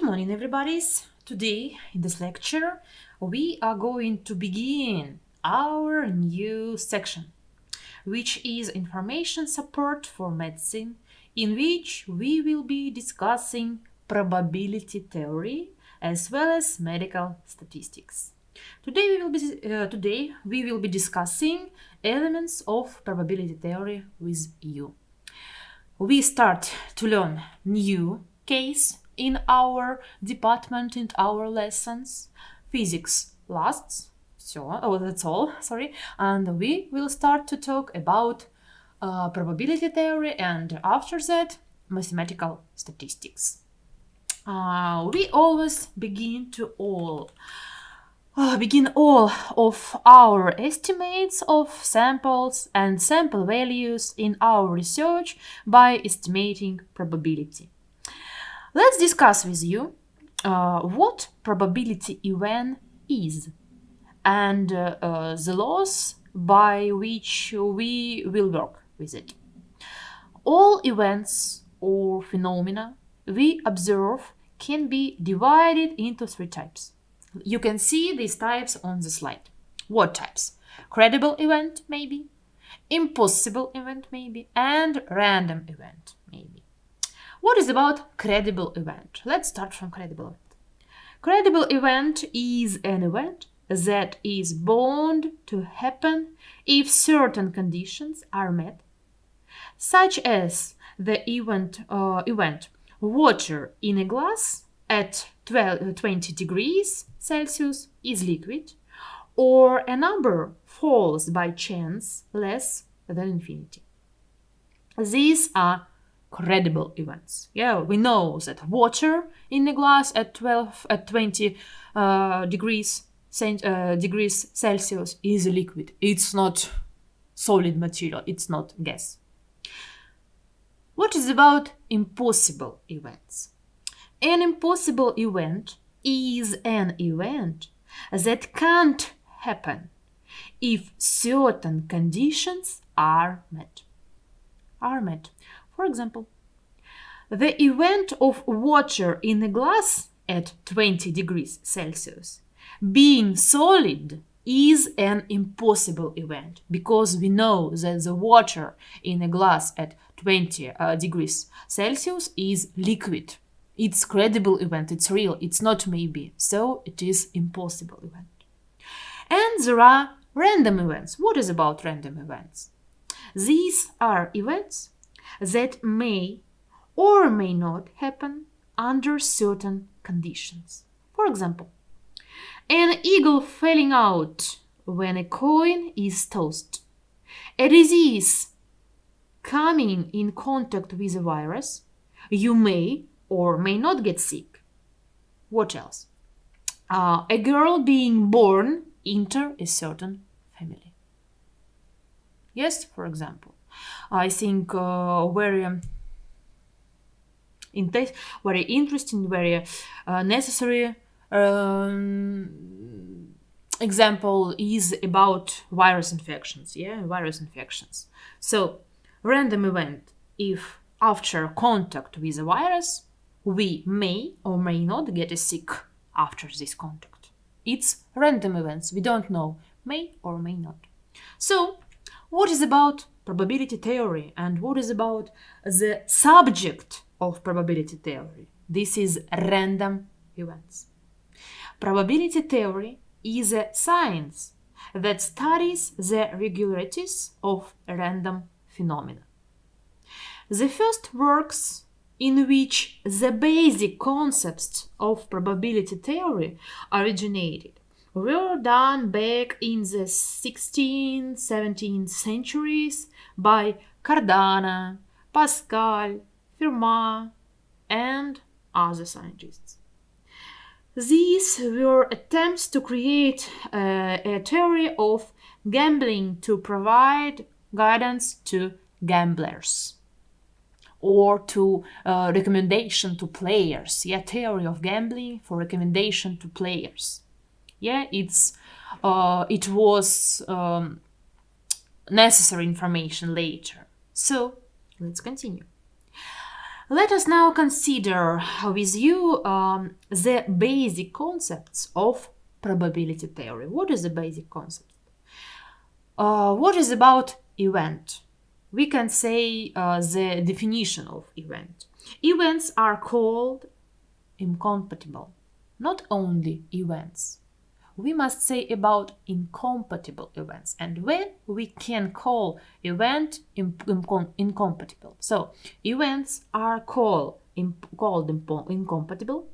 morning, everybody. Today, in this lecture, we are going to begin our new section, which is information support for medicine, in which we will be discussing probability theory as well as medical statistics. Today we will be discussing elements of probability theory with you. We start to learn new case in our department, in our lessons. Physics lasts, that's all, and we will start to talk about probability theory, and after that, mathematical statistics. We always begin all of our estimates of samples and sample values in our research by estimating probability. Let's discuss with you what probability event is and the laws by which we will work with it. All events or phenomena we observe can be divided into three types. You can see these types on the slide. What types? Credible event, maybe, impossible event, maybe, and random event, maybe. What is about credible event? Let's start from credible event. Credible event is an event that is bound to happen if certain conditions are met, such as the event water in a glass at 20 degrees Celsius is liquid, or a number falls by chance less than infinity. These are credible events. We know that water in a glass at 20 degrees Celsius is liquid. It's not solid material. It's not gas. What is about impossible events? An impossible event is an event that can't happen if certain conditions are met. For example, the event of water in a glass at 20 degrees Celsius being solid is an impossible event because we know that the water in a glass at 20 degrees Celsius is liquid. It's credible event, it's real, it's not maybe, so it is impossible event. And there are random events. What is about random events? These are events that may or may not happen under certain conditions. For example, an eagle falling out when a coin is tossed, a disease coming in contact with a virus, you may or may not get sick. What else? A girl being born into a certain family. Yes, for example. I think very interesting, very necessary example is about virus infections. Virus infections. So, random event, if after contact with a virus, we may or may not get sick after this contact. It's random events, we don't know, may or may not. So, what is about probability theory and what is about the subject of probability theory? This is random events. Probability theory is a science that studies the regularities of random phenomena. The first works in which the basic concepts of probability theory originated were done back in the 16th, 17th centuries by Cardano, Pascal, Fermat, and other scientists. These were attempts to create a theory of gambling to provide guidance to gamblers, or to recommendation to players. Theory of gambling for recommendation to players. It was necessary information later. So let's continue. Let us now consider with you the basic concepts of probability theory. What is the basic concept? What is about event? We can say the definition of event. Events are called incompatible. Not only events. We must say about incompatible events and when we can call event incompatible. So events are called incompatible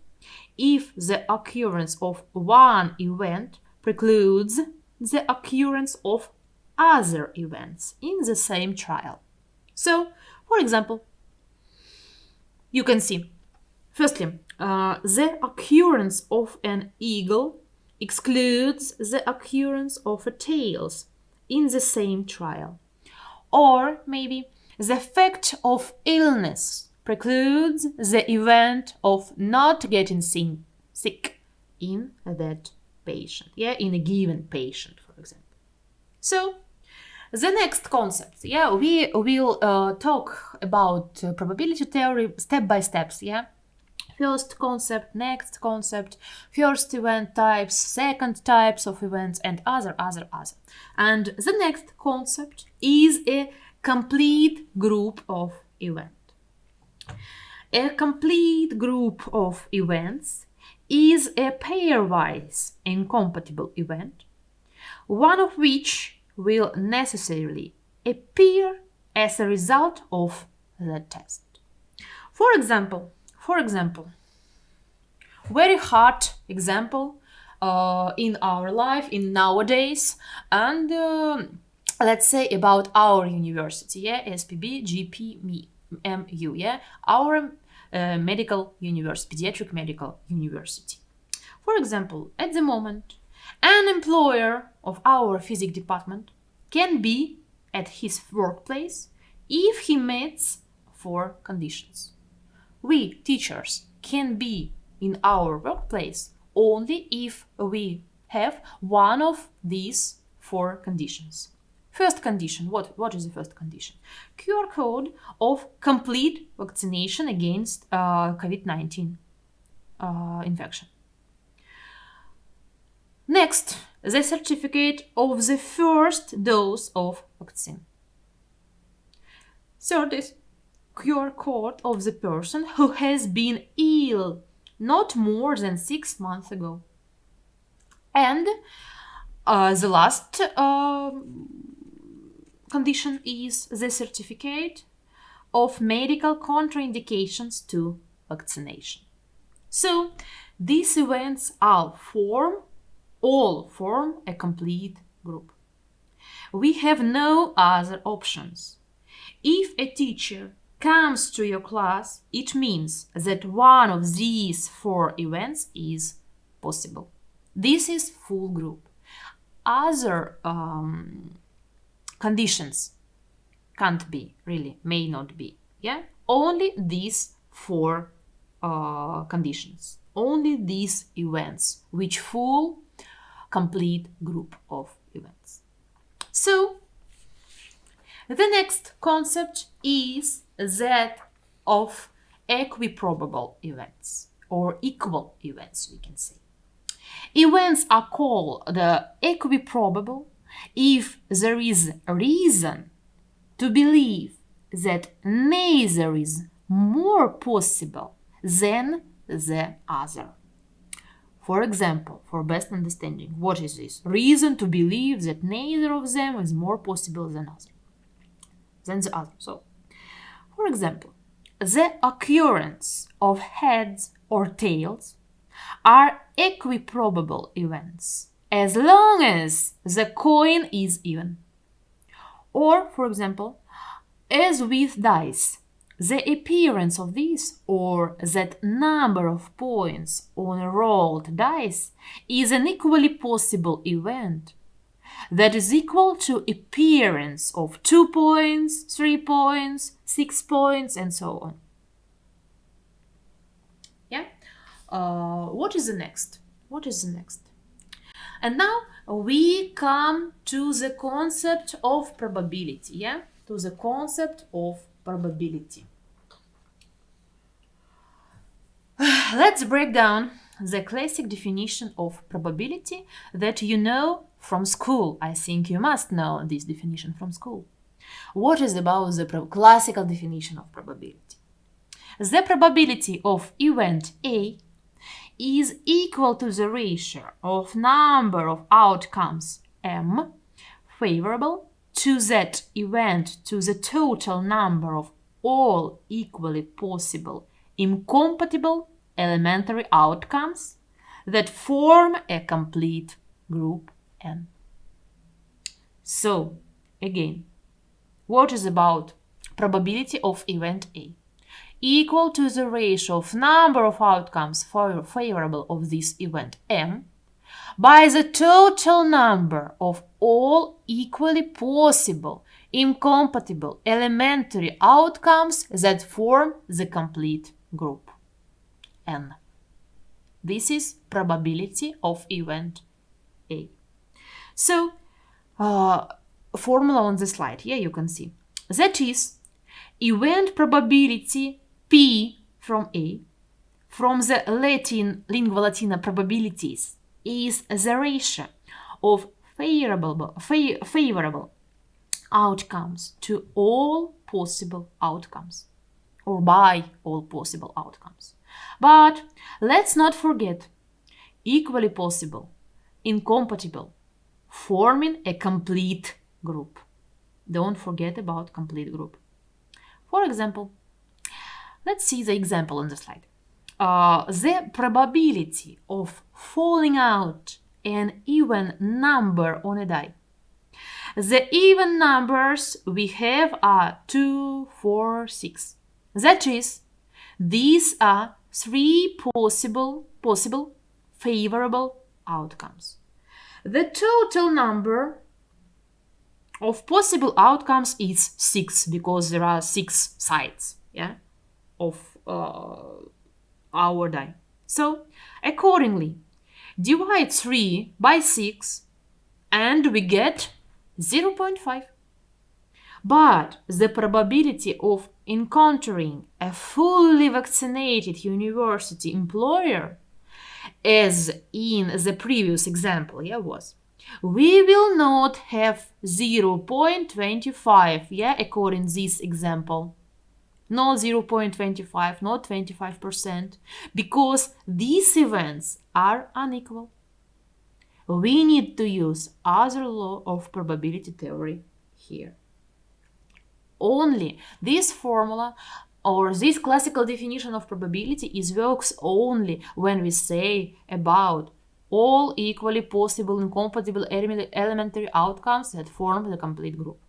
if the occurrence of one event precludes the occurrence of other events in the same trial. So, for example, you can see, firstly, the occurrence of an eagle excludes the occurrence of a tails in the same trial. Or maybe the fact of illness precludes the event of not getting sick in that patient, in a given patient, for example. So, the next concept, we will talk about probability theory step by steps, First concept, next concept, first event types, second types of events, and other. And the next concept is a complete group of events. A complete group of events is a pairwise incompatible event, one of which will necessarily appear as a result of the test. For example, very hard example in our life, in nowadays, and let's say about our university, SPB, GP, MU, our medical university, pediatric medical university. For example, at the moment, an employer of our physics department can be at his workplace if he meets 4 conditions. We, teachers, can be in our workplace only if we have one of these 4 conditions. First condition, what is the first condition? QR code of complete vaccination against COVID-19 infection. Next, the certificate of the first dose of vaccine. Third is QR code of the person who has been ill not more than 6 months ago. And the last condition is the certificate of medical contraindications to vaccination. So these events all form a complete group. We have no other options. If a teacher comes to your class, it means that one of these 4 events is possible. This is full group. Other conditions can't be, really, may not be. Only these 4 conditions, only these events, which full complete group of events. So, the next concept is that of equiprobable events, or equal events, we can say. Events are called equiprobable if there is a reason to believe that neither is more possible than the other. For example, for best understanding, what is this? Reason to believe that neither of them is more possible than the other. So, for example, the occurrence of heads or tails are equiprobable events as long as the coin is even. Or, for example, as with dice, the appearance of this or that number of points on a rolled dice is an equally possible event that is equal to appearance of 2 points, 3 points, 6 points, and so on. What is the next? And now we come to the concept of probability, To the concept of probability. let's break down the classic definition of probability that you know from school. I think you must know this definition from school. What is about the classical definition of probability? The probability of event A is equal to the ratio of number of outcomes M favorable to that event to the total number of all equally possible incompatible elementary outcomes that form a complete group N. So, again, what is about probability of event A? Equal to the ratio of number of outcomes favorable of this event M by the total number of all equally possible incompatible elementary outcomes that form the complete group N. This is probability of event A. So, formula on the slide, here you can see. That is, event probability P from A, from the Latin lingua latina probabilities, is the ratio of favorable outcomes to all possible outcomes, or by all possible outcomes. But let's not forget equally possible, incompatible, forming a complete group. Don't forget about complete group. For example, let's see the example on the slide. The probability of falling out an even number on a die. The even numbers we have are 2, 4, 6. That is, these are 3 possible favorable outcomes. The total number of possible outcomes is 6 because there are 6 sides, of our die. So, accordingly, divide 3 by 6 and we get 0.5. But the probability of encountering a fully vaccinated university employer, as in the previous example, was, we will not have 0.25, according to this example. Not 0.25, not 25%, because these events are unequal. We need to use other law of probability theory here. Only this formula or this classical definition of probability works only when we say about all equally possible incompatible elementary outcomes that form the complete group.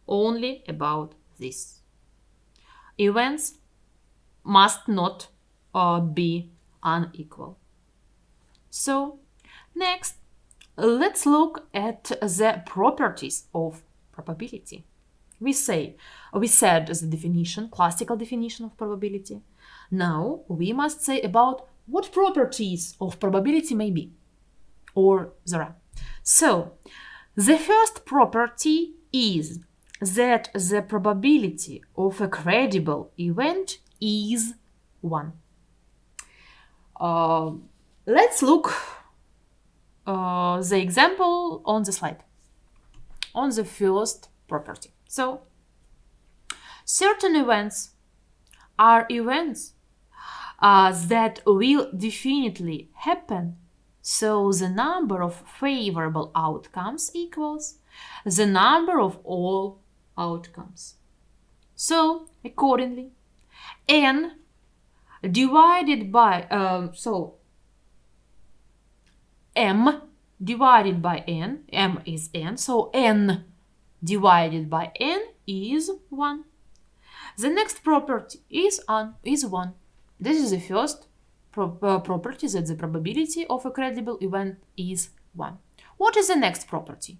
Only about this. Events must not be unequal. So, next, let's look at the properties of probability. We said the definition, classical definition of probability. Now, we must say about what properties of probability may be, or there are. So, the first property is that the probability of a credible event is 1. Let's look the example on the slide, on the first property. So, certain events are events that will definitely happen, so the number of favorable outcomes equals the number of all outcomes. So, accordingly, n divided by, m divided by n, m is n, so n divided by n is 1. The next property is 1. This is the first property, that the probability of a credible event is 1. What is the next property?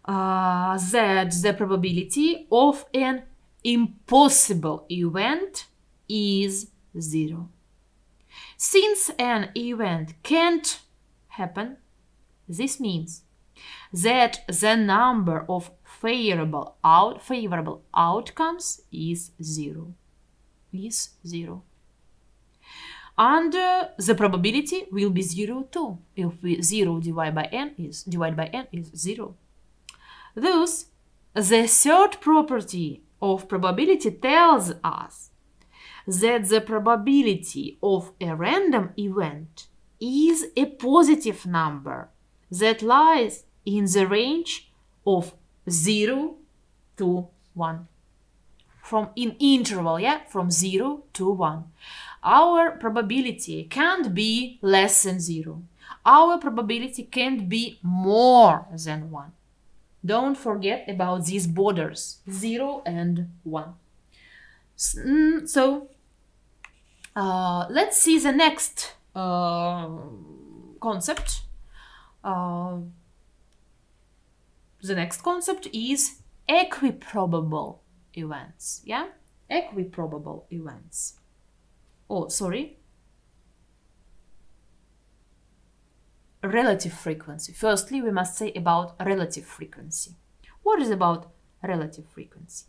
That the probability of an impossible event is 0. Since an event can't happen, this means that the number of favorable outcomes is 0. and the probability will be 0 too. If 0 divided by n is 0. Thus, the third property of probability tells us that the probability of a random event is a positive number that lies in the range of 0 to 1. From in interval, from 0 to 1. Our probability can't be less than 0. Our probability can't be more than 1. Don't forget about these borders, 0 and 1. So, let's see the next concept. The next concept is equiprobable events. Equiprobable events. Oh, sorry. Relative frequency. Firstly, we must say about relative frequency. What is about relative frequency?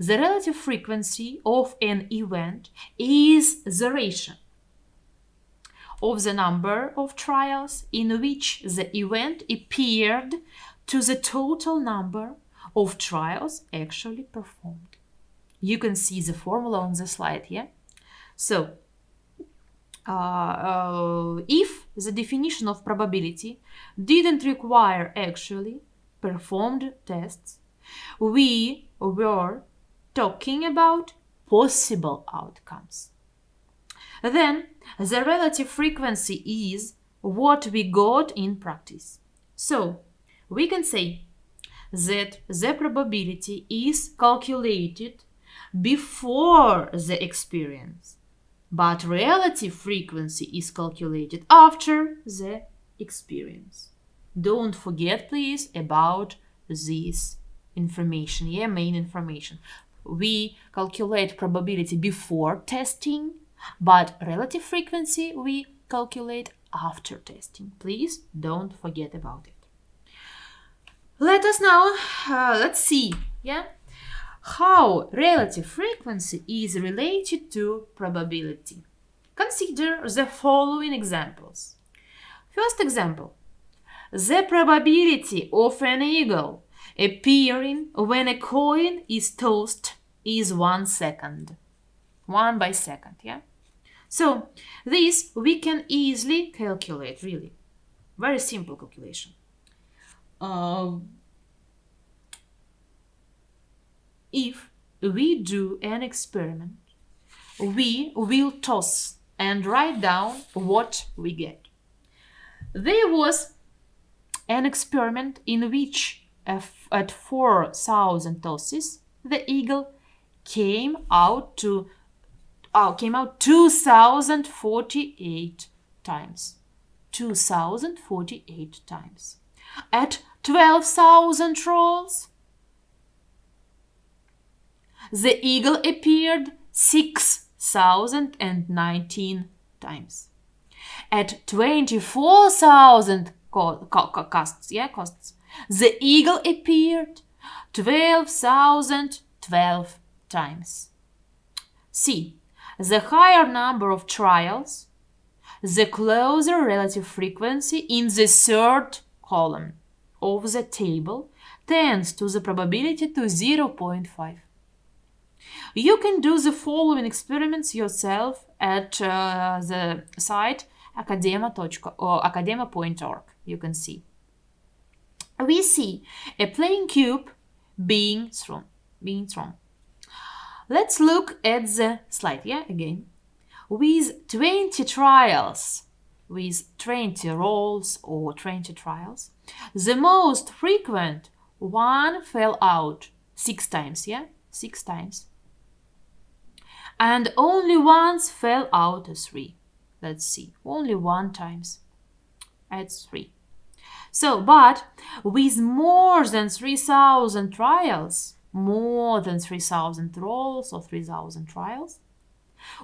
The relative frequency of an event is the ratio of the number of trials in which the event appeared to the total number of trials actually performed. You can see the formula on the slide here. So, if the definition of probability didn't require actually performed tests, we were talking about possible outcomes. Then, the relative frequency is what we got in practice. So, we can say that the probability is calculated before the experience, but relative frequency is calculated after the experience. Don't forget, please, about this information, main information. We calculate probability before testing, but relative frequency we calculate after testing. Please don't forget about it. Let us now, let's see, how relative frequency is related to probability. Consider the following examples. First example, the probability of an eagle appearing when a coin is tossed is 1 second. 1 by second, So, this we can easily calculate, really. Very simple calculation. If we do an experiment, we will toss and write down what we get. There was an experiment in which at 4,000 tosses, the eagle came out 2,048 times. 2,048 times. At 12,000 rolls, the eagle appeared 6,019 times. At 24,000 costs, the eagle appeared 12,012 times. See, the higher number of trials, the closer relative frequency in the third column of the table tends to the probability to 0.5. You can do the following experiments yourself at the site academa.org. You can see. We see a playing cube being thrown. Let's look at the slide, again. With 20 trials, with 20 rolls or 20 trials, the most frequent one fell out 6 times, 6 times. And only once fell out 3. Let's see, only 1 times at 3. So, but with more than 3,000 trials, more than 3,000 rolls or 3,000 trials,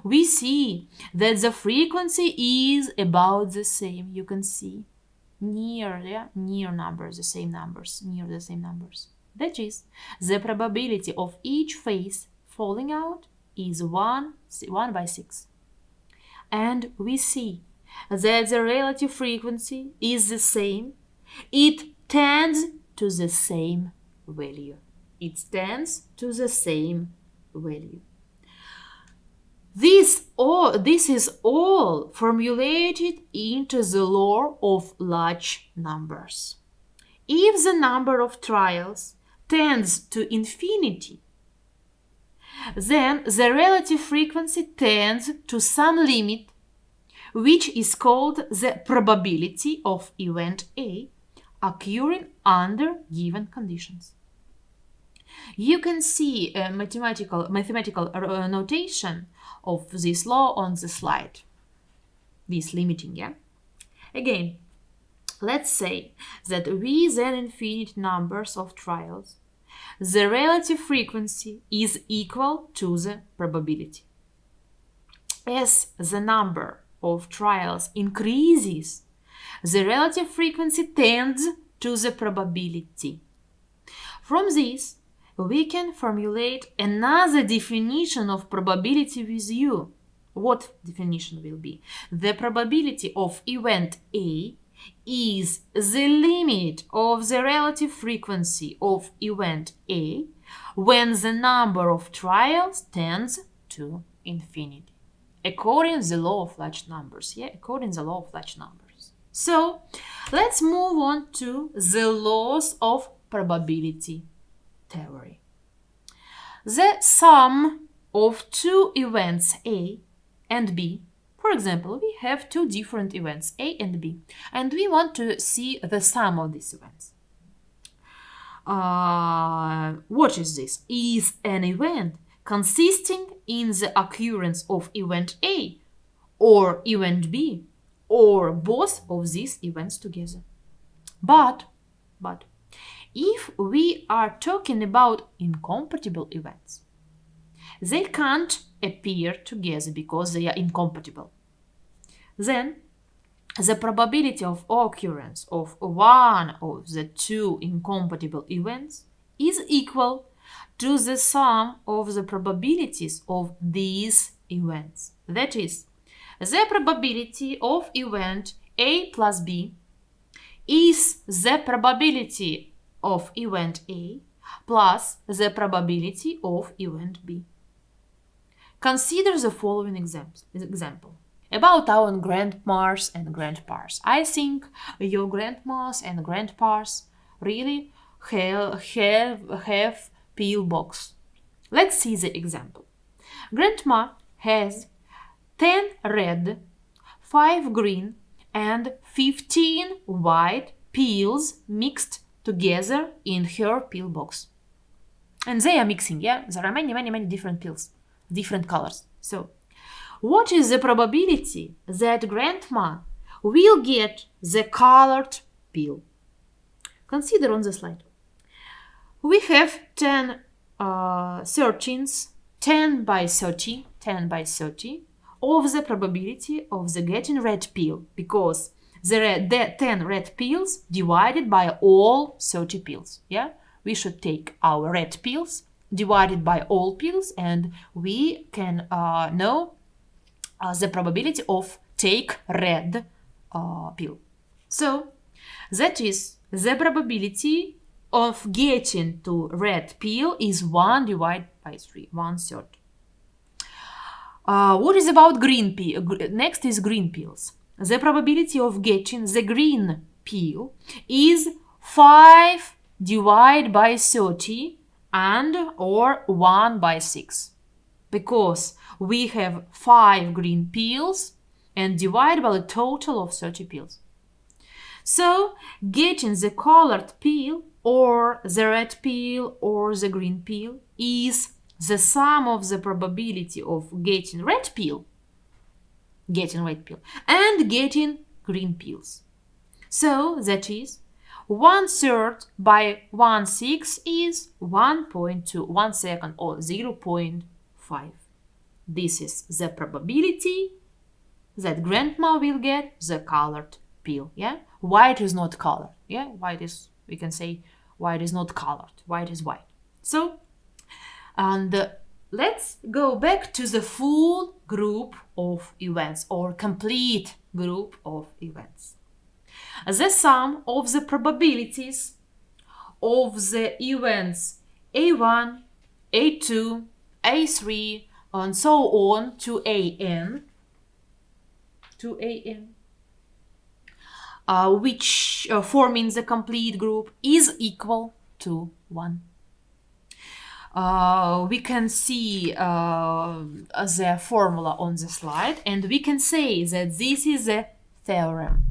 we see that the frequency is about the same. You can see near numbers, the same numbers, near the same numbers. That is, the probability of each phase falling out is 1 by 6. and we see that the relative frequency is the same. It tends to the same value. It tends to the same value. This is all formulated into the law of large numbers. If the number of trials tends to infinity, then the relative frequency tends to some limit, which is called the probability of event A occurring under given conditions. You can see a mathematical notation of this law on the slide. This limiting, yeah? Again, let's say that with an infinite numbers of trials, the relative frequency is equal to the probability. As the number of trials increases, the relative frequency tends to the probability. From this, we can formulate another definition of probability with you. What definition will be? The probability of event A is the limit of the relative frequency of event A when the number of trials tends to infinity. According to the law of large numbers. Yeah, according to the law of large numbers. So, let's move on to the laws of probability theory. The sum of two events A and B, for example, we have two different events A and B, and we want to see the sum of these events. What is this? Is an event consisting in the occurrence of event A or event B or both of these events together. But if we are talking about incompatible events, they can't appear together because they are incompatible. Then the probability of occurrence of one of the two incompatible events is equal to the sum of the probabilities of these events. That is, the probability of event A plus B is the probability of event A plus the probability of event B. Consider the following example about our grandmas and grandpas. I think your grandmas and grandpas really have pill box. Let's see the example. Grandma has 10 red, 5 green, and 15 white pills mixed together in her pill box. And they are mixing, yeah? There are many different pills, different colors. So, what is the probability that grandma will get the colored pill? Consider on the slide. We have 10 13s, 10 by 30, of the probability of the getting red pill, because the 10 red pills divided by all 30 pills. Yeah, we should take our red pills divided by all pills, and we can know the probability of take red pill. So that is the probability of getting to red pill is 1 divided by 3, 1/3. What is about green pill? Next is green pills. The probability of getting the green pill is 5 divided by 30 and or 1 by 6. Because we have 5 green pills and divide by a total of 30 pills. So, getting the colored pill or the red pill or the green pill is the sum of the probability of getting red pill, and getting green pills. So, that is 1/3 by 1/6 is 1.2, 1 second, or 0.5. This is the probability that grandma will get the colored pill. Yeah, white is not colored. Yeah, white is, we can say white is not colored. White is white. So, and let's go back to the full group of events or complete group of events. The sum of the probabilities of the events A1, A2, A3, and so on to AN, which forming the complete group, is equal to 1. We can see the formula on the slide, and we can say that this is a theorem.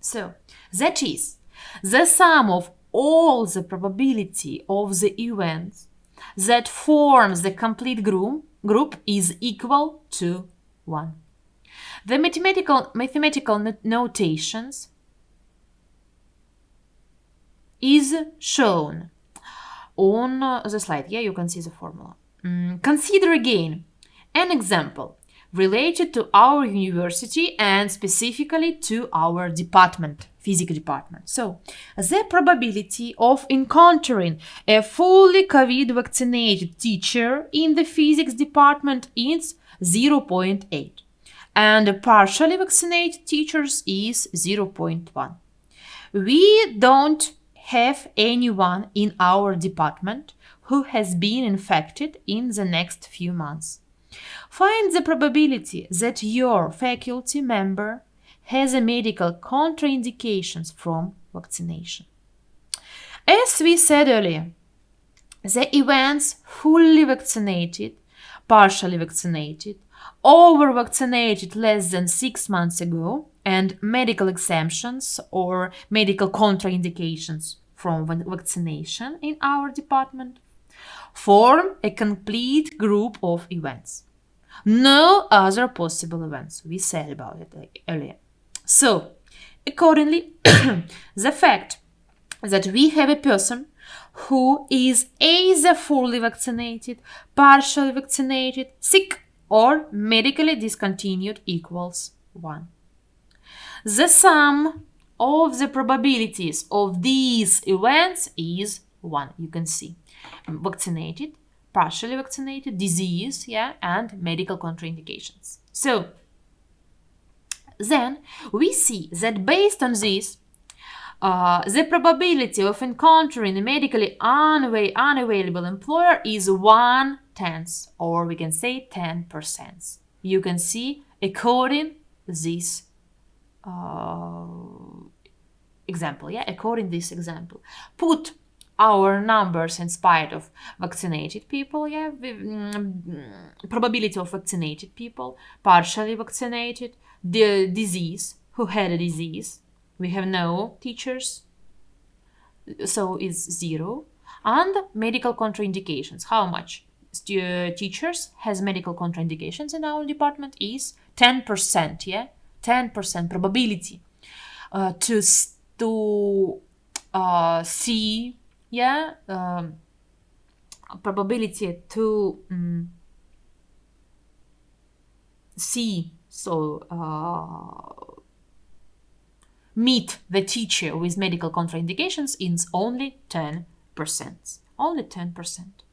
So that is the sum of all the probability of the events that forms the complete group is equal to 1. The mathematical notations is shown on the slide. Yeah, you can see the formula. Consider again an example related to our university and specifically to our department, physics department. So, the probability of encountering a fully COVID vaccinated teacher in the physics department is 0.8, and partially vaccinated teachers is 0.1. We don't have anyone in our department who has been infected in the next few months. Find the probability that your faculty member has a medical contraindications from vaccination. As we said earlier, the events fully vaccinated, partially vaccinated, over-vaccinated less than 6 months ago, and medical exemptions or medical contraindications from vaccination in our department form a complete group of events. No other possible events. We said about it earlier. So, accordingly, the fact that we have a person who is either fully vaccinated, partially vaccinated, sick, or medically discontinued equals 1. The sum of the probabilities of these events is 1. You can see vaccinated, partially vaccinated, disease, and medical contraindications. So then we see that based on this, the probability of encountering a medically unavailable employer is 1/10, or we can say 10%. You can see according this example. According this example, put our numbers in spite of vaccinated people. Probability of vaccinated people, partially vaccinated, the disease, who had a disease. We have no teachers, so it's 0. And medical contraindications. How much teachers has medical contraindications in our department is 10%. 10% probability to see. Probability to see. So meet the teacher with medical contraindications is only 10%. Only 10%.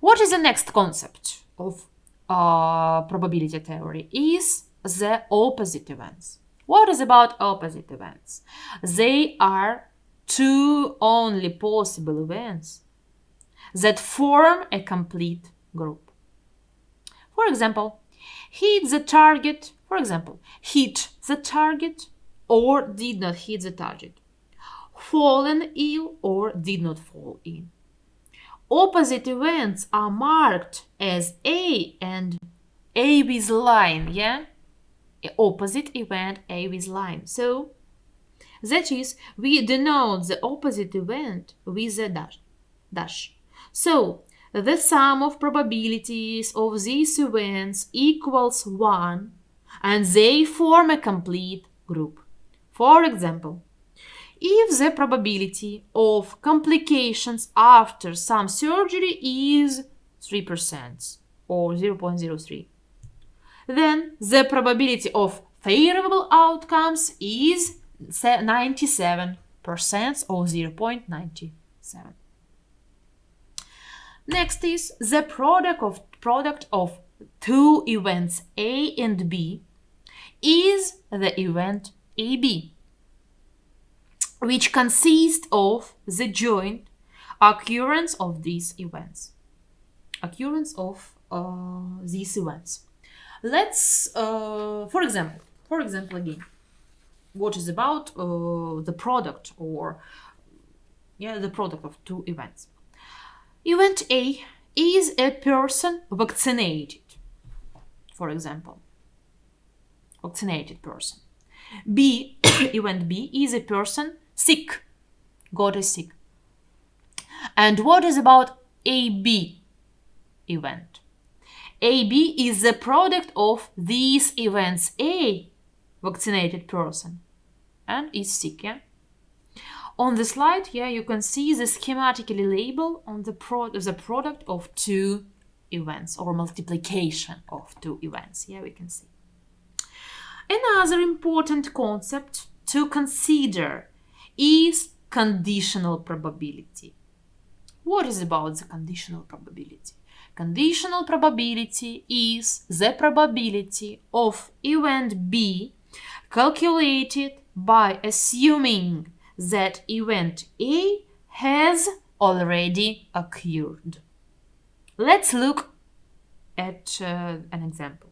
What is the next concept of probability theory? Is the opposite events. What is about opposite events? They are 2 only possible events that form a complete group. For example, hit the target, or did not hit the target, fallen ill or did not fall in. Opposite events are marked as A and A with line, Opposite event A with line. So that is, we denote the opposite event with a dash. So the sum of probabilities of these events equals 1, and they form a complete group. For example, if the probability of complications after some surgery is 3% or 0.03, then the probability of favorable outcomes is 97% or 0.97. Next is the product of two events A and B is the event AB, which consists of the joint occurrence of these events. Let's, for example again, what is about the product the product of two events. Event A is a person vaccinated, for example, vaccinated person. Event B is a person sick, got sick. And what is about AB event? AB is the product of these events. A, vaccinated person, and is sick, yeah? On the slide, you can see the schematically label on the product of two events or multiplication of two events. We can see. Another important concept to consider is conditional probability. What is about the conditional probability? Conditional probability is the probability of event B calculated by assuming that event A has already occurred. Let's look at an example.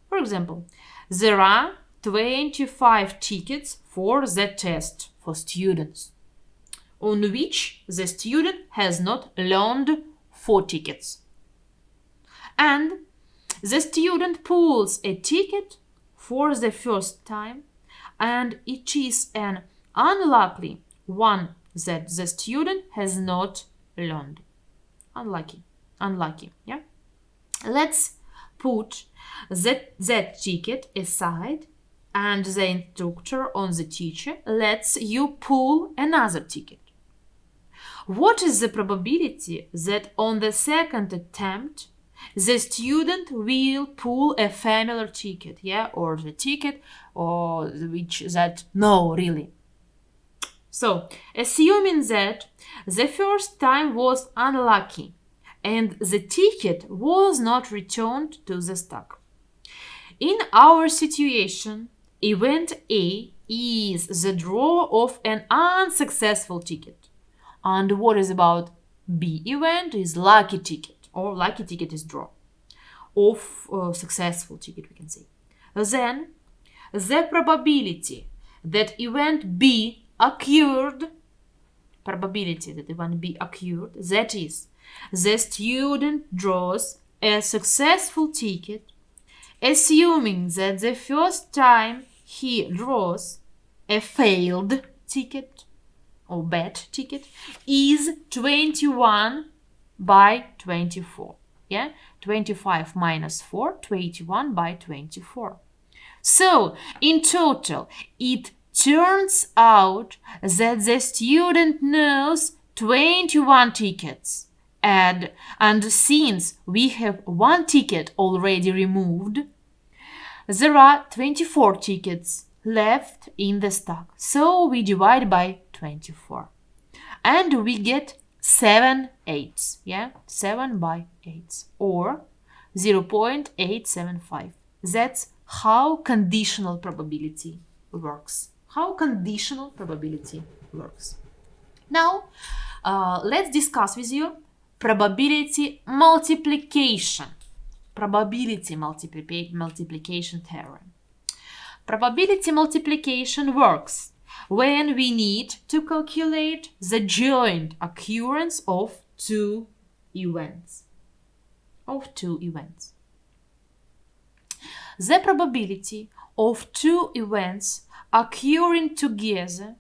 For example, there are 25 tickets for the test for students, on which the student has not loaned 4 tickets. And the student pulls a ticket for the first time, and it is an unlikely one that the student has not loaned. Unlucky, yeah? Let's put that ticket aside, and the instructor on the teacher lets you pull another ticket. What is the probability that on the second attempt the student will pull a familiar ticket, or the ticket or which that no really? So, assuming that the first time was unlucky and the ticket was not returned to the stock. In our situation, event A is the draw of an unsuccessful ticket. And what is about B event is lucky ticket, or lucky ticket is draw of successful ticket, we can say. Then the probability that event B occurred, that is, the student draws a successful ticket, assuming that the first time he draws a failed ticket or bad ticket, is 21 by 24. 25 minus 4, 21 by 24. So, in total, it turns out that the student knows 21 tickets. And since we have one ticket already removed, there are 24 tickets left in the stock. So we divide by 24. And we get 7 eighths. 7 by 8, or 0.875. That's how conditional probability works. Now, let's discuss with you probability multiplication. Multiplication theorem. Probability multiplication works when we need to calculate the joint occurrence of two events. The probability of two events occurring together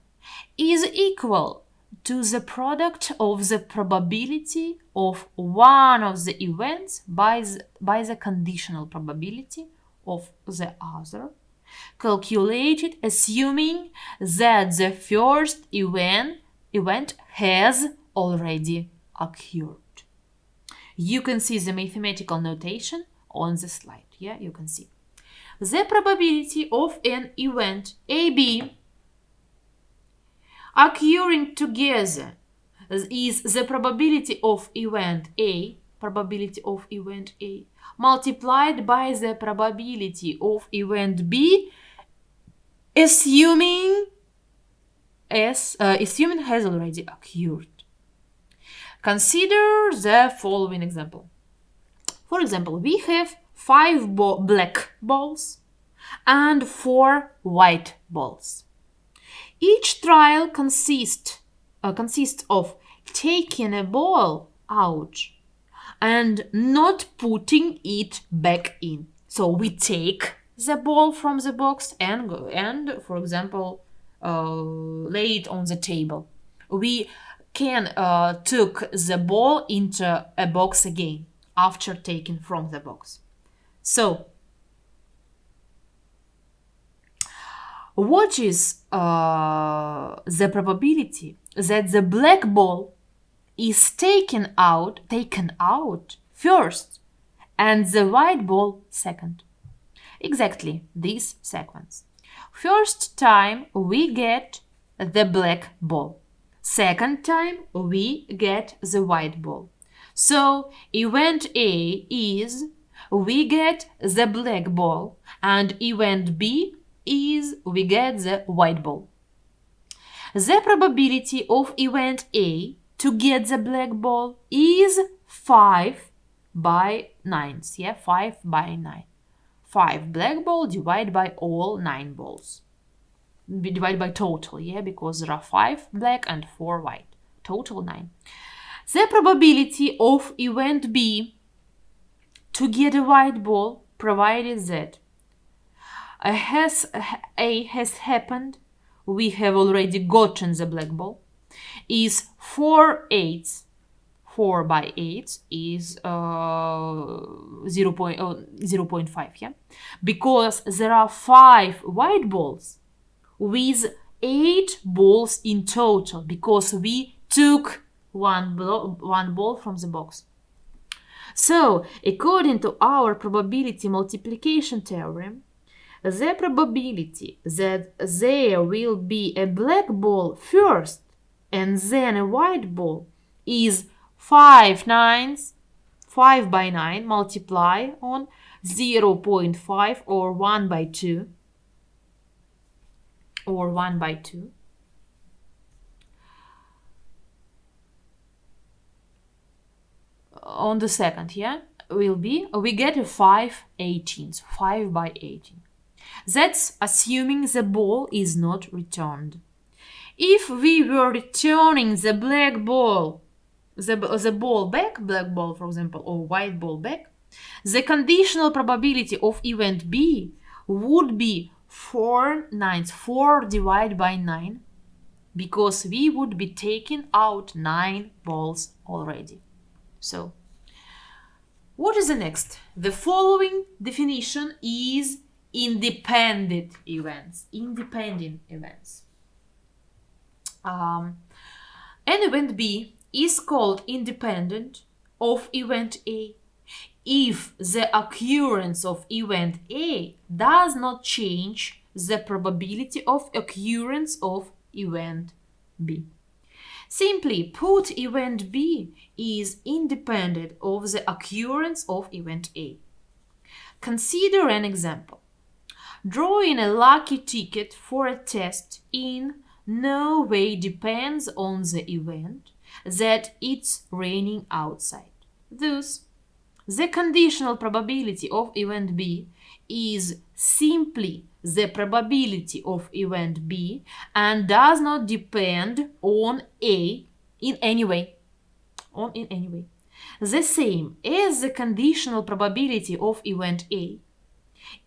is equal to the product of the probability of one of the events by the conditional probability of the other, calculated assuming that the first event has already occurred. You can see the mathematical notation on the slide. You can see. The probability of an event AB occurring together is the probability of event A, multiplied by the probability of event B, assuming has already occurred. Consider the following example. For example, we have 5 black balls and 4 white balls. Each trial consists of taking a ball out and not putting it back in. So we take the ball from the box and for example, lay it on the table. We can took the ball into a box again after taking from the box. So what is the probability that the black ball is taken out first and the white ball second? Exactly this sequence. First time we get the black ball. Second time we get the white ball. So event A is we get the black ball, and event B is we get the white ball. The probability of event A to get the black ball is 5 by 9. Yeah, 5 by 9. 5 black ball divided by all 9 balls. Divided by total, yeah, because there are 5 black and 4 white. Total 9. The probability of event B to get a white ball, provided that A has happened, we have already gotten the black ball, is 4/8. 4 by 8 is 0.5, yeah? Because there are 5 white balls with 8 balls in total, because we took one ball from the box. So, according to our probability multiplication theorem, the probability that there will be a black ball first and then a white ball is 5 by 9 multiply on 0.5 or 1 by 2 on the second, yeah, will be, we get a 5/18, 5 by 18. That's assuming the ball is not returned. If we were returning the black ball, the ball back, black ball for example, or white ball back, the conditional probability of event B would be 4 divided by 9, because we would be taking out 9 balls already. So, what is the next? The following definition is independent events. An event B is called independent of event A if the occurrence of event A does not change the probability of occurrence of event B. Simply put, event B is independent of the occurrence of event A. Consider an example. Drawing a lucky ticket for a test in no way depends on the event that it's raining outside. Thus, the conditional probability of event B is simply the probability of event B and does not depend on A in any way. The same as the conditional probability of event A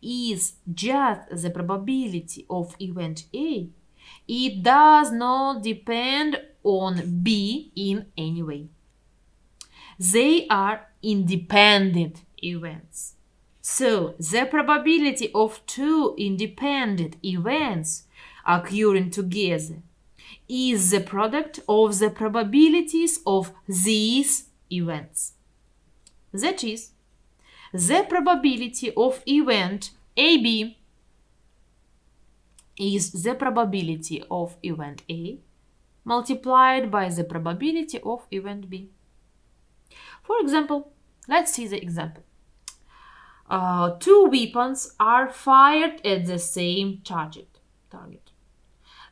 is just the probability of event A, it does not depend on B in any way. They are independent events. So, the probability of 2 independent events occurring together is the product of the probabilities of these events. That is, the probability of event AB is the probability of event A multiplied by the probability of event B. For example, let's see the example. Two weapons are fired at the same target.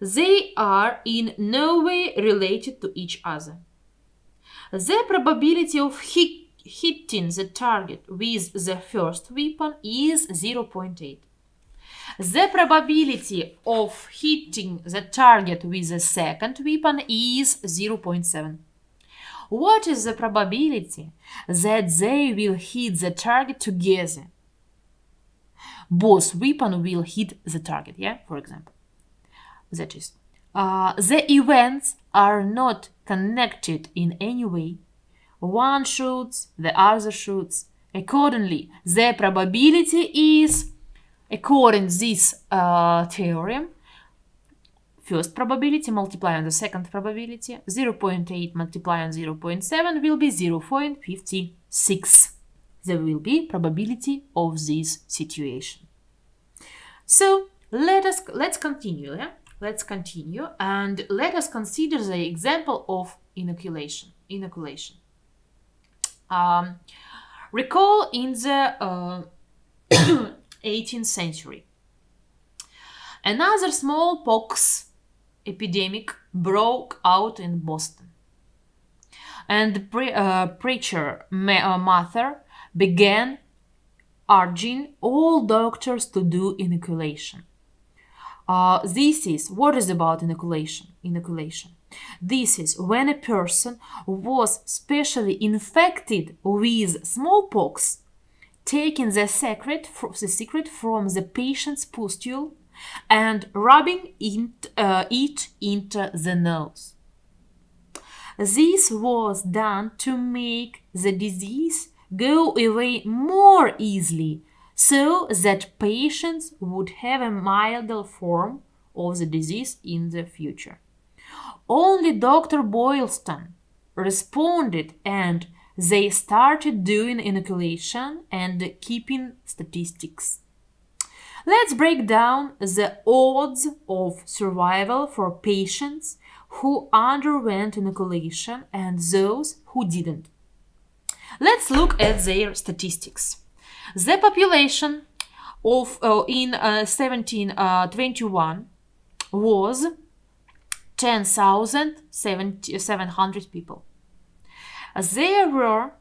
They are in no way related to each other. The probability of hitting the target with the first weapon is 0.8. The probability of hitting the target with the second weapon is 0.7. What is the probability that they will hit the target together? Both weapons will hit the target, for example. That is, the events are not connected in any way. One shoots, the other shoots. Accordingly, the probability is, according to this theorem, first probability multiplied on the second probability, 0.8 multiplied on 0.7 will be 0.56. There will be probability of this situation. So let's continue. Let's continue and let us consider the example of inoculation. Recall in the 18th century, another smallpox epidemic broke out in Boston, and preacher Mather began urging all doctors to do inoculation. What is about inoculation? This is when a person was specially infected with smallpox, taking the secret from the patient's pustule and rubbing it into the nose. This was done to make the disease go away more easily, so that patients would have a milder form of the disease in the future. Only Dr. Boylston responded, and they started doing inoculation and keeping statistics. Let's break down the odds of survival for patients who underwent inoculation and those who didn't. Let's look at their statistics. The population of in 1721 was 10,700 people. There were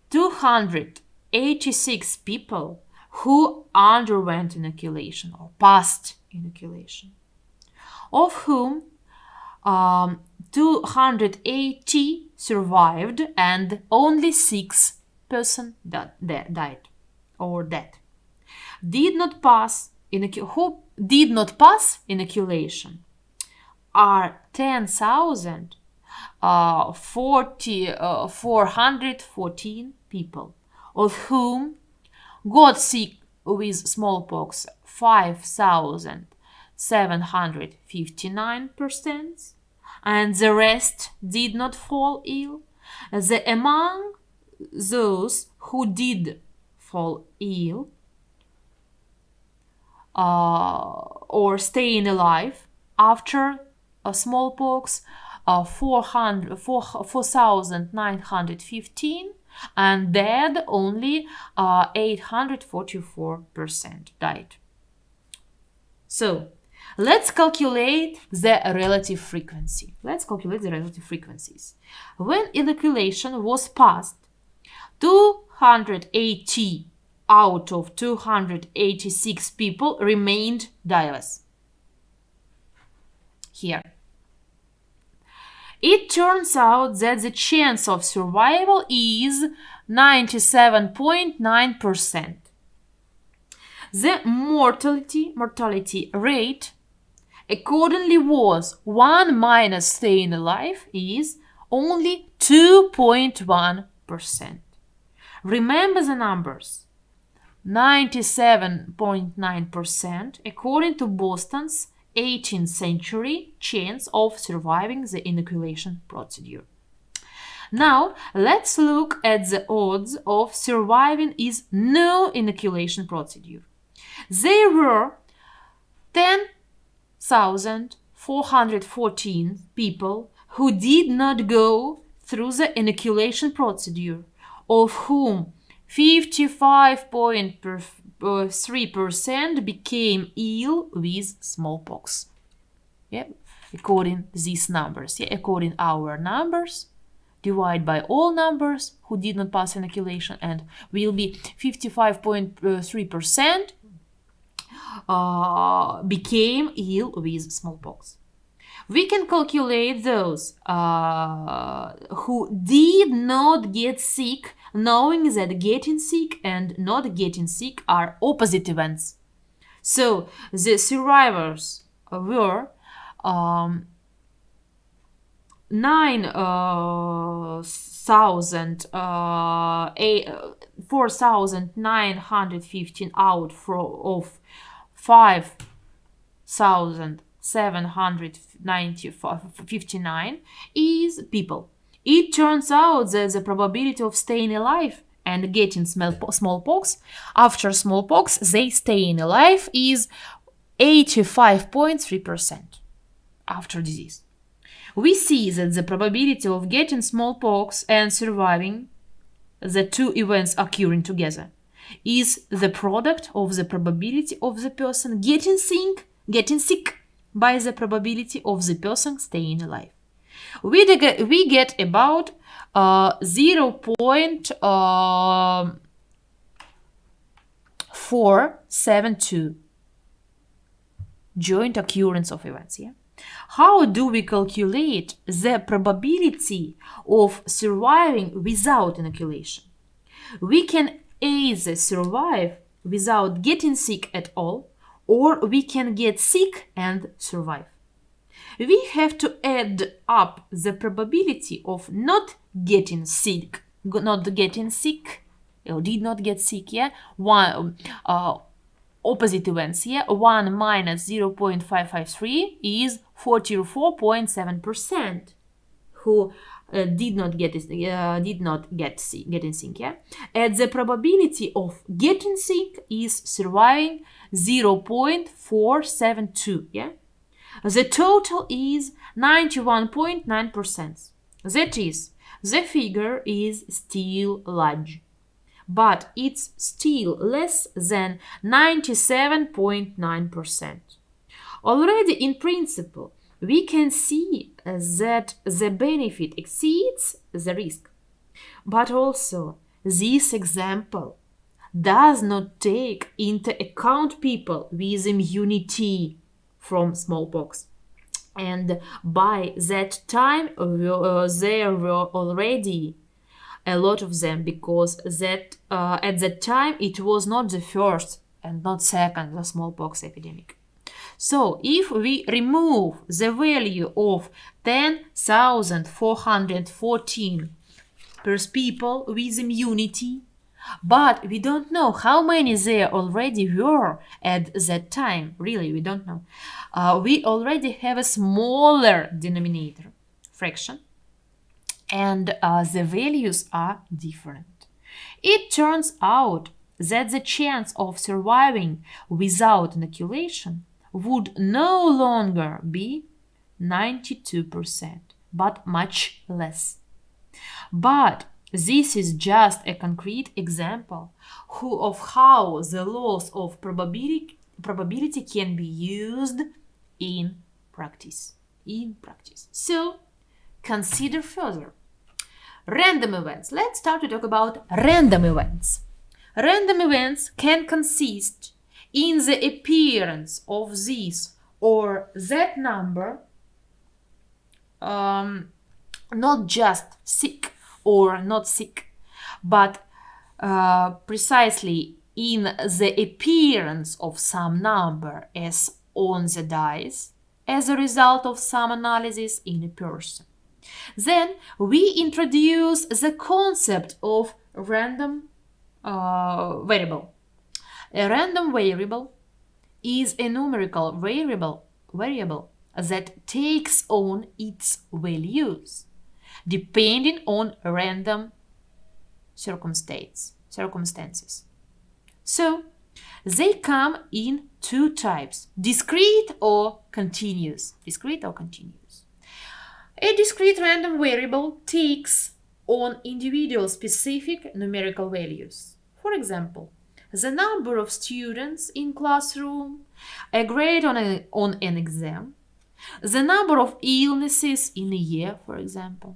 286 people who underwent inoculation or passed inoculation, of whom 280 survived and only 6 persons died or dead. Who did not pass inoculation are 10,414 people, of whom got sick with smallpox 5,759%, and the rest did not fall ill. Among those who did fall ill or staying alive after smallpox, 4,915, and dead only 844% died. So let's calculate the relative frequency. When inoculation was passed, 280 out of 286 people remained dieless. Here. It turns out that the chance of survival is 97.9%. The mortality rate accordingly was 1 minus staying alive is only 2.1%. Remember the numbers. 97.9% according to Boston's 18th century chance of surviving the inoculation procedure. Now, let's look at the odds of surviving is no inoculation procedure. They were 10,414 414 people who did not go through the inoculation procedure, of whom 55.3% became ill with smallpox. Yeah, according these numbers. Yeah, according our numbers, divide by all numbers who did not pass inoculation, and will be 55.3% became ill with smallpox. We can calculate those who did not get sick, knowing that getting sick and not getting sick are opposite events. So the survivors were 4,915 out of 5,759 is people. It turns out that the probability of staying alive and getting smallpox after smallpox, they staying alive is 85.3% after disease. We see that the probability of getting smallpox and surviving, the two events occurring together, is the product of the probability of the person getting sick by the probability of the person staying alive. We get about 0.472 joint occurrence of events. Yeah. How do we calculate the probability of surviving without inoculation? We can either survive without getting sick at all, or we can get sick and survive. We have to add up the probability of not getting sick, or did not get sick, yeah? Opposite events, yeah? 1 minus 0.553 is 44.7% who did not get getting sick, yeah? And the probability of getting sick is surviving 0.472, yeah? The total is 91.9%. That is, the figure is still large, but it's still less than 97.9%. Already in principle, we can see that the benefit exceeds the risk. But also, this example does not take into account people with immunity from smallpox. And by that time, there were already a lot of them, because at that time it was not the first and not second the smallpox epidemic. So if we remove the value of 10,414 per people with immunity, but we don't know how many there already were at that time, really we don't know, we already have a smaller denominator fraction, and the values are different. It turns out that the chance of surviving without inoculation would no longer be 92%, but much less. But this is just a concrete example of how the laws of probability can be used in practice. So, consider further. Random events. Let's start to talk about random events. Random events can consist in the appearance of this or that number, not just sick or not sick, but precisely in the appearance of some number as on the dice as a result of some analysis in a person. Then we introduce the concept of random variable. A random variable is a numerical variable that takes on its values depending on random circumstances. So they come in two types, discrete or continuous. Discrete or continuous. A discrete random variable takes on individual specific numerical values. For example, the number of students in classroom, a grade on an exam, the number of illnesses in a year, for example.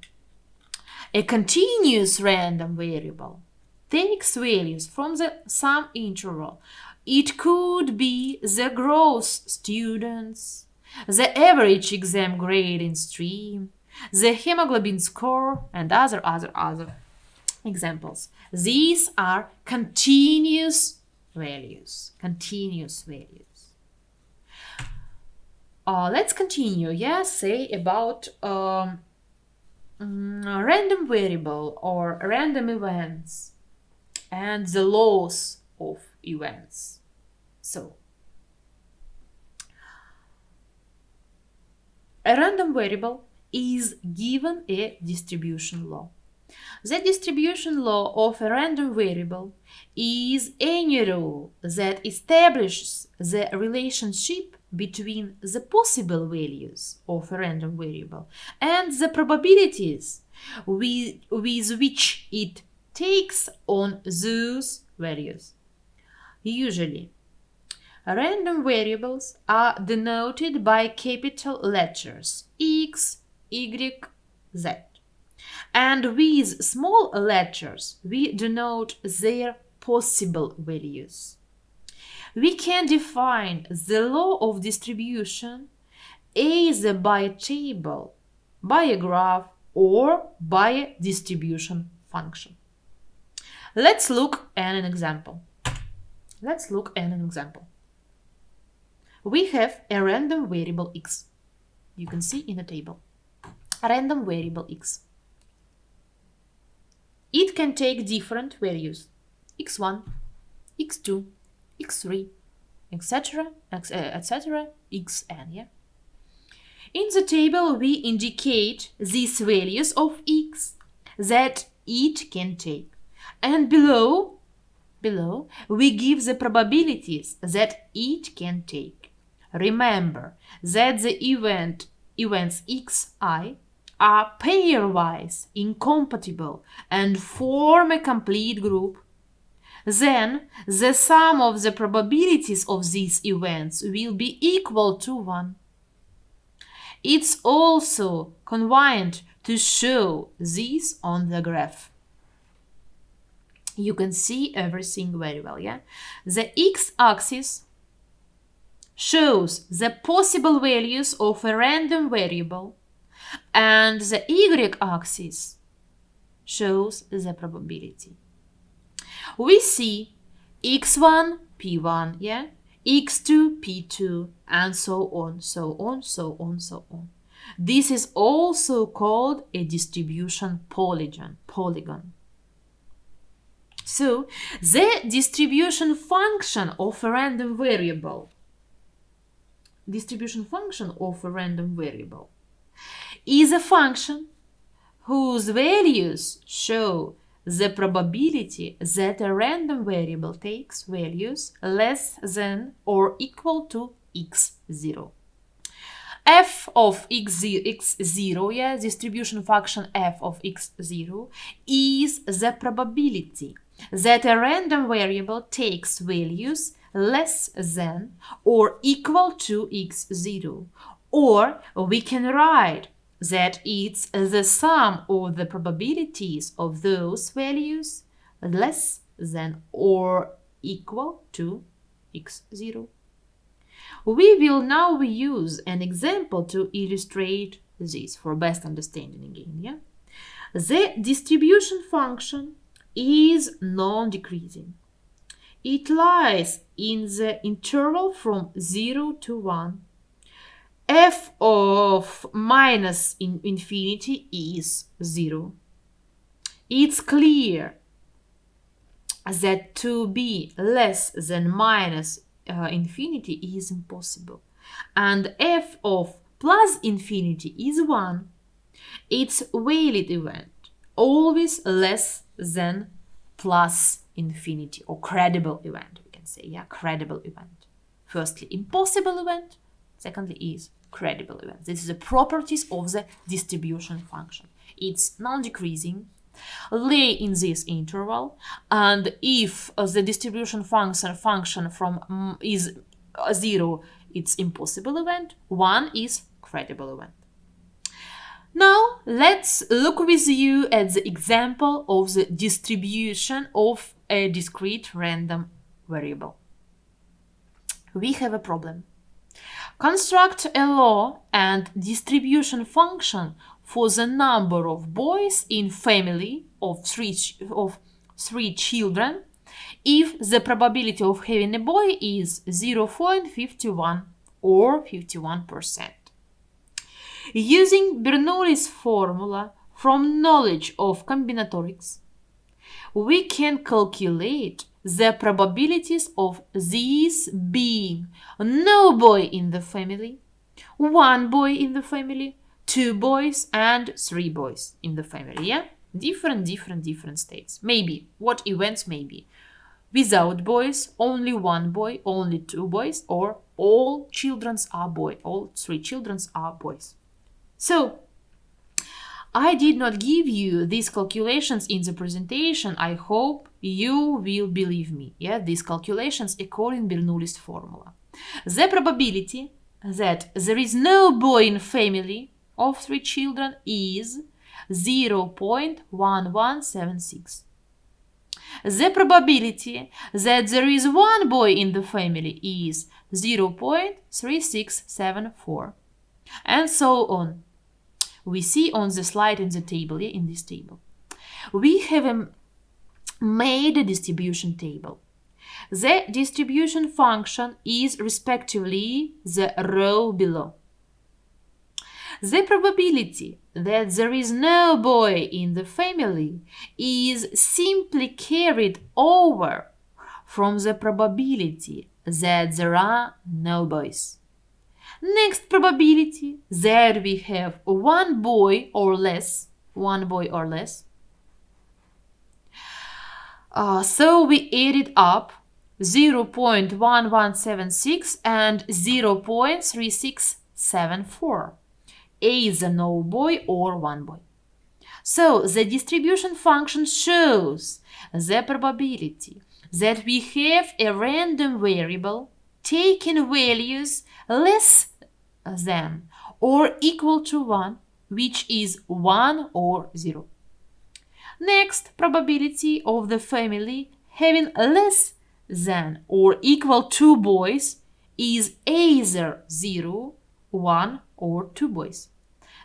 A continuous random variable takes values from some interval. It could be the gross students, the average exam grade in stream, the hemoglobin score, and other examples. These are continuous values. Continuous values. Let's continue. Say about random variable or random events and the laws of events. So, a random variable is given a distribution law. The distribution law of a random variable is any rule that establishes the relationship between the possible values of a random variable and the probabilities with which it takes on those values. Usually, random variables are denoted by capital letters X, Y, Z. And with small letters, we denote their possible values. We can define the law of distribution either by a table, by a graph, or by a distribution function. Let's look at an example. We have a random variable x. You can see in the table. A random variable x. It can take different values, x1, x2, x3, etc., xn. Yeah? In the table, we indicate these values of x that it can take. And below, we give the probabilities that it can take. Remember that the events xi are pairwise incompatible and form a complete group. Then the sum of the probabilities of these events will be equal to 1. It's also convenient to show this on the graph. You can see everything very well, yeah? The x-axis shows the possible values of a random variable, and the y-axis shows the probability. We see x1, p1, yeah? x2, p2, and so on. This is also called a distribution polygon. So, the distribution function of a random variable is a function whose values show the probability that a random variable takes values less than or equal to x0. F of x0, yeah, distribution function f of x0 is the probability that a random variable takes values less than or equal to x0. Or we can write that it's the sum of the probabilities of those values less than or equal to x0. We will now use an example to illustrate this for best understanding again. Yeah? The distribution function is non-decreasing. It lies in the interval from 0 to 1. F of minus infinity is 0. It's clear that to be less than minus infinity is impossible. And f of plus infinity is 1. It's valid event, always less than plus infinity, or credible event, we can say, yeah, credible event. Firstly, impossible event. Secondly is credible event. This is the properties of the distribution function. It's non-decreasing, lay in this interval, and if the distribution function from is 0, it's impossible event, 1 is credible event. Now let's look with you at the example of the distribution of a discrete random variable. We have a problem. Construct a law and distribution function for the number of boys in family of three children if the probability of having a boy is 0.51 or 51%. Using Bernoulli's formula from knowledge of combinatorics, we can calculate the probabilities of these being no boy in the family, one boy in the family, two boys, and three boys in the family. Yeah, different states. Maybe what events may be without boys, only one boy, only two boys, or all children are boy, all three children are boys. So I did not give you these calculations in the presentation. I hope you will believe me. Yeah, these calculations according to Bernoulli's formula. The probability that there is no boy in family of three children is 0.1176. The probability that there is one boy in the family is 0.3674, and so on. We see on the slide in the table, yeah, in this table. We have made a distribution table. The distribution function is respectively the row below. The probability that there is no boy in the family is simply carried over from the probability that there are no boys. Next probability that we have one boy or less. So we added up 0.1176 and 0.3674. Either no boy or one boy. So the distribution function shows the probability that we have a random variable taking values less than or equal to 1, which is 1 or 0. Next, probability of the family having less than or equal to boys is either 0, 1 or 2 boys.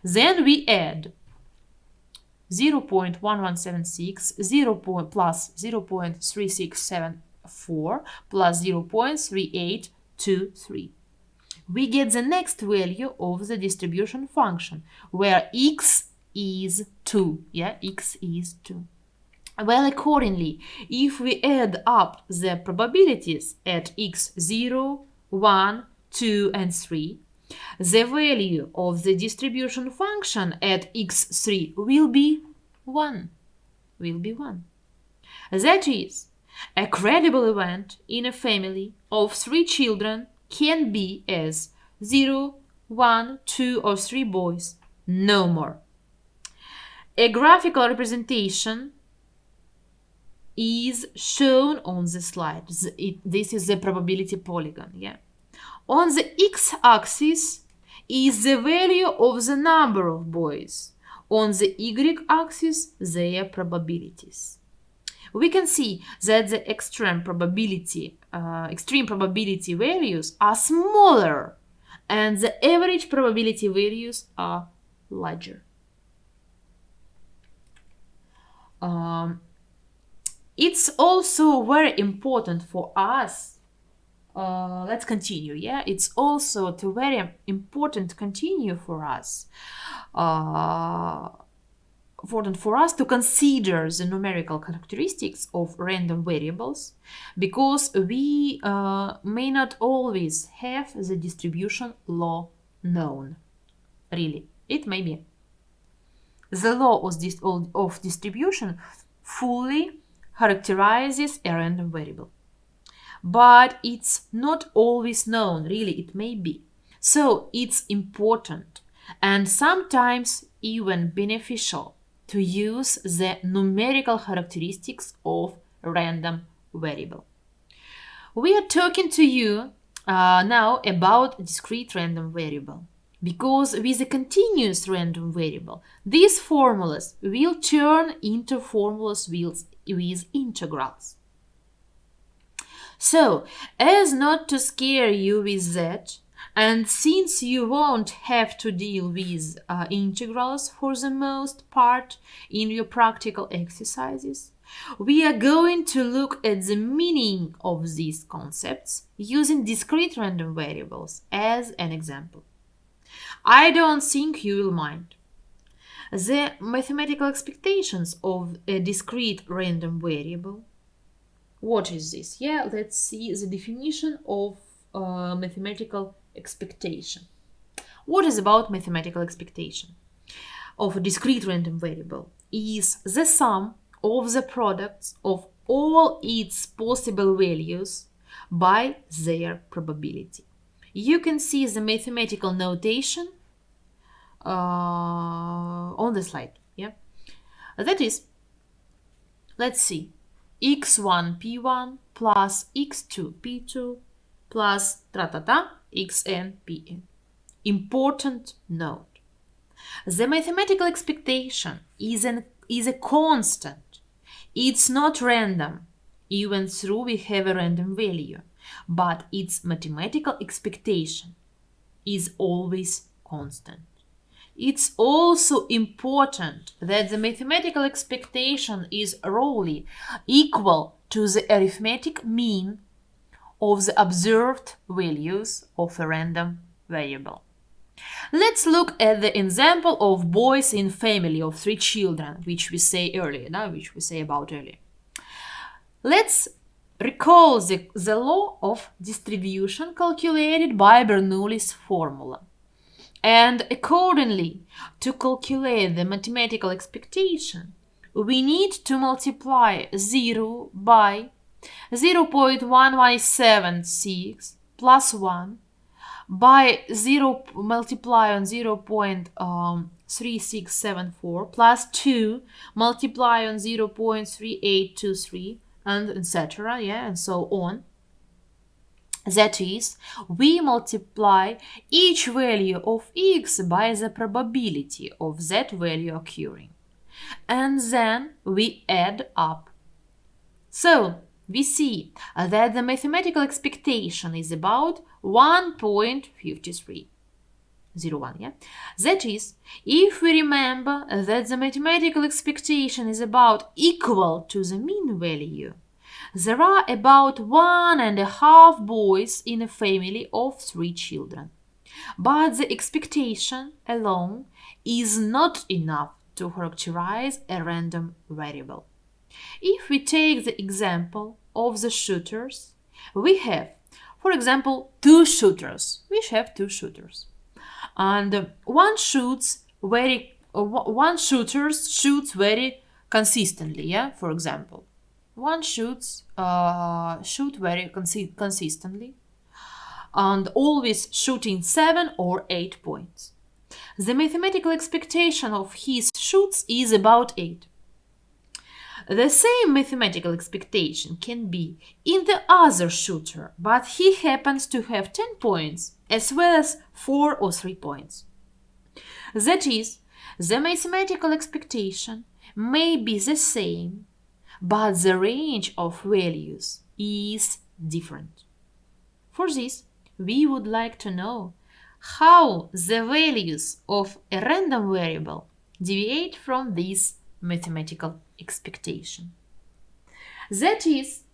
Then we add 0.1176 plus 0.3674 plus 0.3823. We get the next value of the distribution function, where x is 2. Yeah, x is 2. Well, accordingly, if we add up the probabilities at x 0, 1, 2, and 3, the value of the distribution function at x3 will be 1. That is, a credible event in a family of 3 children can be as 0, 1, 2, or 3 boys, no more. A graphical representation is shown on the slide. This is the probability polygon. Yeah. On the x-axis is the value of the number of boys. On the y-axis, their probabilities. We can see that the extreme probability values are smaller and the average probability values are larger. It's also very important for us. Let's continue. Yeah, it's also very important to continue for us. Important for us to consider the numerical characteristics of random variables, because we may not always have the distribution law known. Really, it may be. The law of distribution fully characterizes a random variable. but it's not always known, really, it may be. So it's important and sometimes even beneficial to use the numerical characteristics of random variable. We are talking to you now about discrete random variable, because with a continuous random variable, these formulas will turn into formulas with integrals. So, as not to scare you with that, and since you won't have to deal with integrals for the most part in your practical exercises, we are going to look at the meaning of these concepts using discrete random variables as an example. I don't think you will mind. The mathematical expectations of a discrete random variable. What is this? Yeah, let's see the definition of mathematical expectation. What is about mathematical expectation of a discrete random variable? Is the sum of the products of all its possible values by their probability. You can see the mathematical notation on the slide. Yeah, that is, let's see, x1 p1 plus x2 p2 plus xn pn. Important note: the mathematical expectation is a constant. It's not random, even though we have a random value, but its mathematical expectation is always constant. It's also important that the mathematical expectation is roughly equal to the arithmetic mean of the observed values of a random variable. Let's look at the example of boys in family of 3 children, which we say about earlier. Let's recall the law of distribution calculated by Bernoulli's formula. And accordingly, to calculate the mathematical expectation, we need to multiply 0 by 0.1176 plus 1 by 0 multiply on 0.3674 plus 2 multiply on 0.3823 and etc. and so on. That is, we multiply each value of x by the probability of that value occurring, and then we add up. So, we see that the mathematical expectation is about 1.5301. That is, if we remember that the mathematical expectation is about equal to the mean value, there are about 1.5 boys in a family of 3 children. But the expectation alone is not enough to characterize a random variable. If we take the example of the shooters, we have, for example, 2 shooters. We have 2 shooters. And one shooter shoots very consistently, for example. One shoot very consistently and always shooting 7 or 8 points. The mathematical expectation of his shoots is about 8. The same mathematical expectation can be in the other shooter, but he happens to have 10 points as well as 4 or 3 points. That is, the mathematical expectation may be the same, but the range of values is different. For this, we would like to know how the values of a random variable deviate from this mathematical expectation. That is,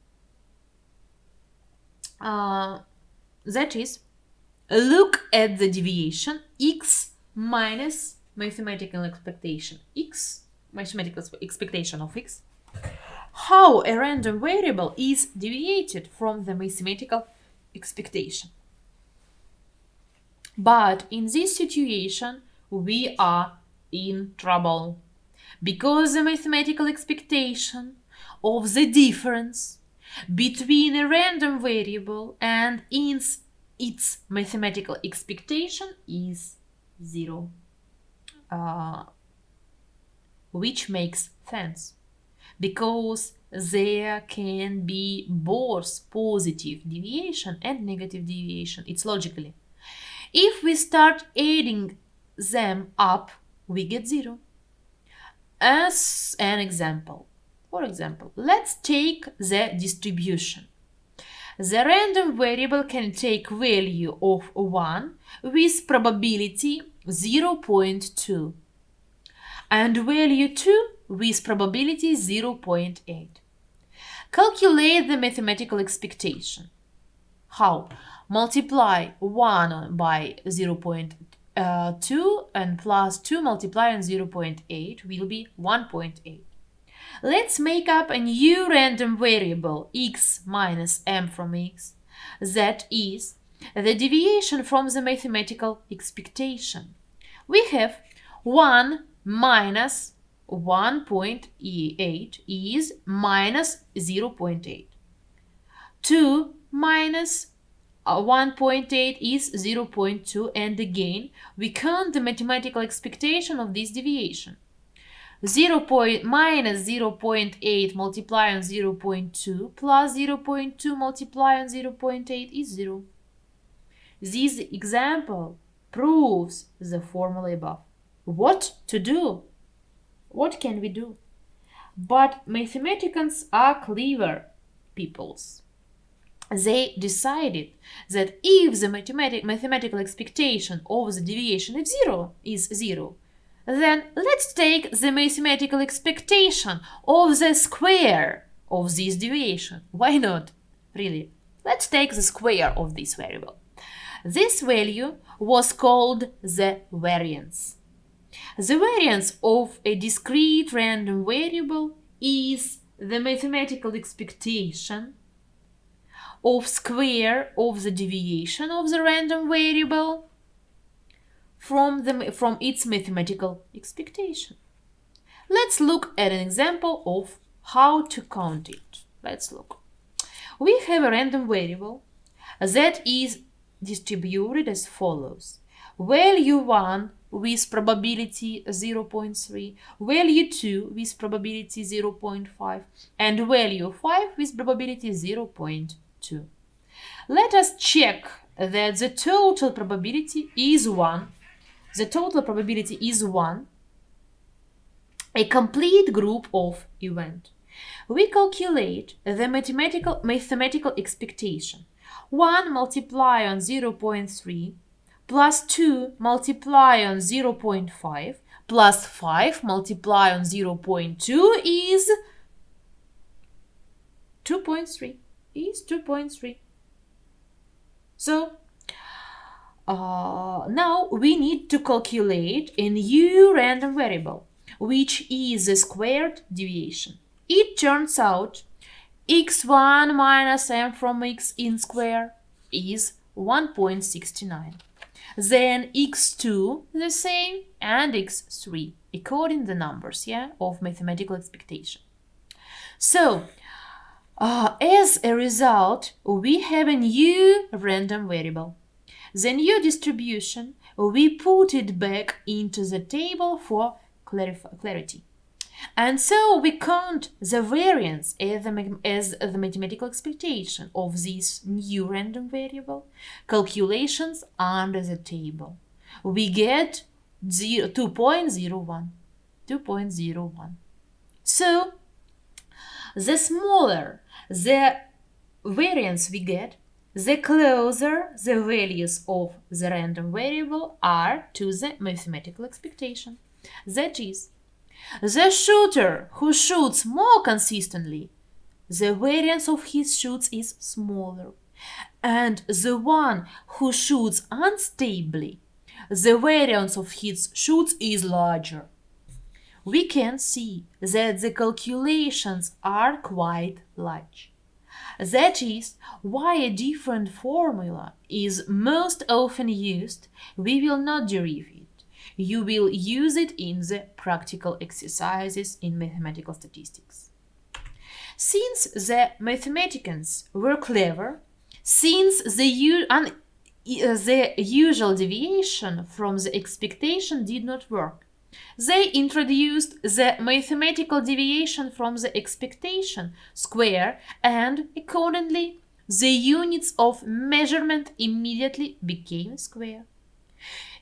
look at the deviation x minus mathematical expectation x, mathematical expectation of x, how a random variable is deviated from the mathematical expectation. But in this situation, we are in trouble, because the mathematical expectation of the difference between a random variable and its mathematical expectation is 0. Which makes sense, because there can be both positive deviation and negative deviation. It's logically. If we start adding them up, we get 0. As an example, for example, let's take the distribution. The random variable can take value of 1 with probability 0.2 and value 2 with probability 0.8. Calculate the mathematical expectation. How? Multiply 1 by 0.2 and plus 2 multiplied on 0.8 will be 1.8. Let's make up a new random variable x minus m from x. That is the deviation from the mathematical expectation. We have 1 minus 1.8 is minus 0.8. 2 minus 1.8 is 0.2, and again we count the mathematical expectation of this deviation. Minus 0.8 multiplied on 0.2 plus 0.2 multiplied on 0.8 is 0. This example proves the formula above. What to do? What can we do? But mathematicians are clever peoples. They decided that if the mathematical expectation of the deviation is 0, then let's take the mathematical expectation of the square of this deviation. Why not? Really? Let's take the square of this variable. This value was called the variance. The variance of a discrete random variable is the mathematical expectation of square of the deviation of the random variable from its mathematical expectation. Let's look at an example of how to count it. Let's look. We have a random variable that is distributed as follows. Value 1 with probability 0.3, value 2 with probability 0.5, and value 5 with probability 0.2. Let us check that the total probability is 1. The total probability is 1, a complete group of events. We calculate the mathematical expectation. 1 multiplied on 0.3 plus 2 multiplied on 0.5 plus 5 multiplied on 0.2 is 2.3. So now we need to calculate a new random variable, which is the squared deviation. It turns out x1 minus m from x in square is 1.69. Then x2 the same and x3 according to the numbers of mathematical expectation. So as a result, we have a new random variable. The new distribution, we put it back into the table for clarity. And so we count the variance as the mathematical expectation of this new random variable. Calculations under the table. We get 2.01. So the smaller the variance we get, the closer the values of the random variable are to the mathematical expectation. That is, the shooter who shoots more consistently, the variance of his shoots is smaller. And the one who shoots unstably, the variance of his shoots is larger. We can see that the calculations are quite large. That is why a different formula is most often used. We will not derive it. You will use it in the practical exercises in mathematical statistics. Since the mathematicians were clever, since the usual deviation from the expectation did not work, they introduced the mathematical deviation from the expectation square, and accordingly, the units of measurement immediately became square.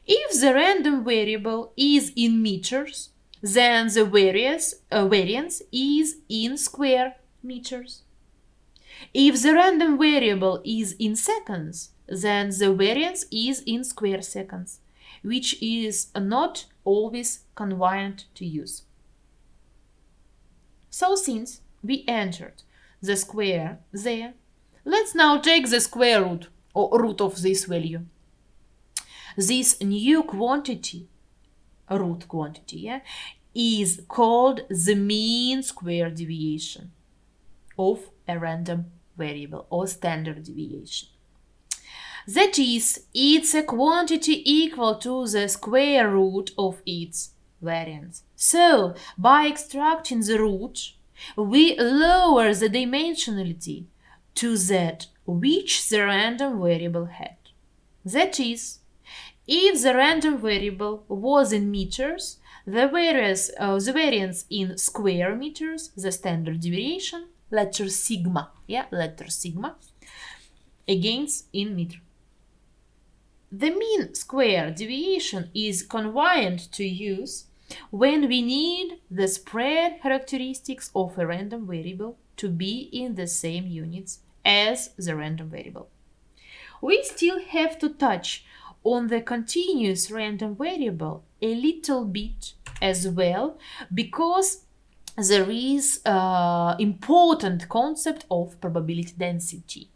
If the random variable is in meters, then the variance is in square meters. If the random variable is in seconds, then the variance is in square seconds, which is not always convenient to use. So since we entered the square there, let's now take the square root or root of this value. This new quantity, root quantity, is called the mean square deviation of a random variable or standard deviation. That is, it's a quantity equal to the square root of its variance. So, by extracting the root, we lower the dimensionality to that which the random variable had. That is, if the random variable was in meters, the variance in square meters, the standard deviation, letter sigma, against in meter. The mean square deviation is convenient to use when we need the spread characteristics of a random variable to be in the same units as the random variable. We still have to touch on the continuous random variable a little bit as well, because there is important concept of probability density.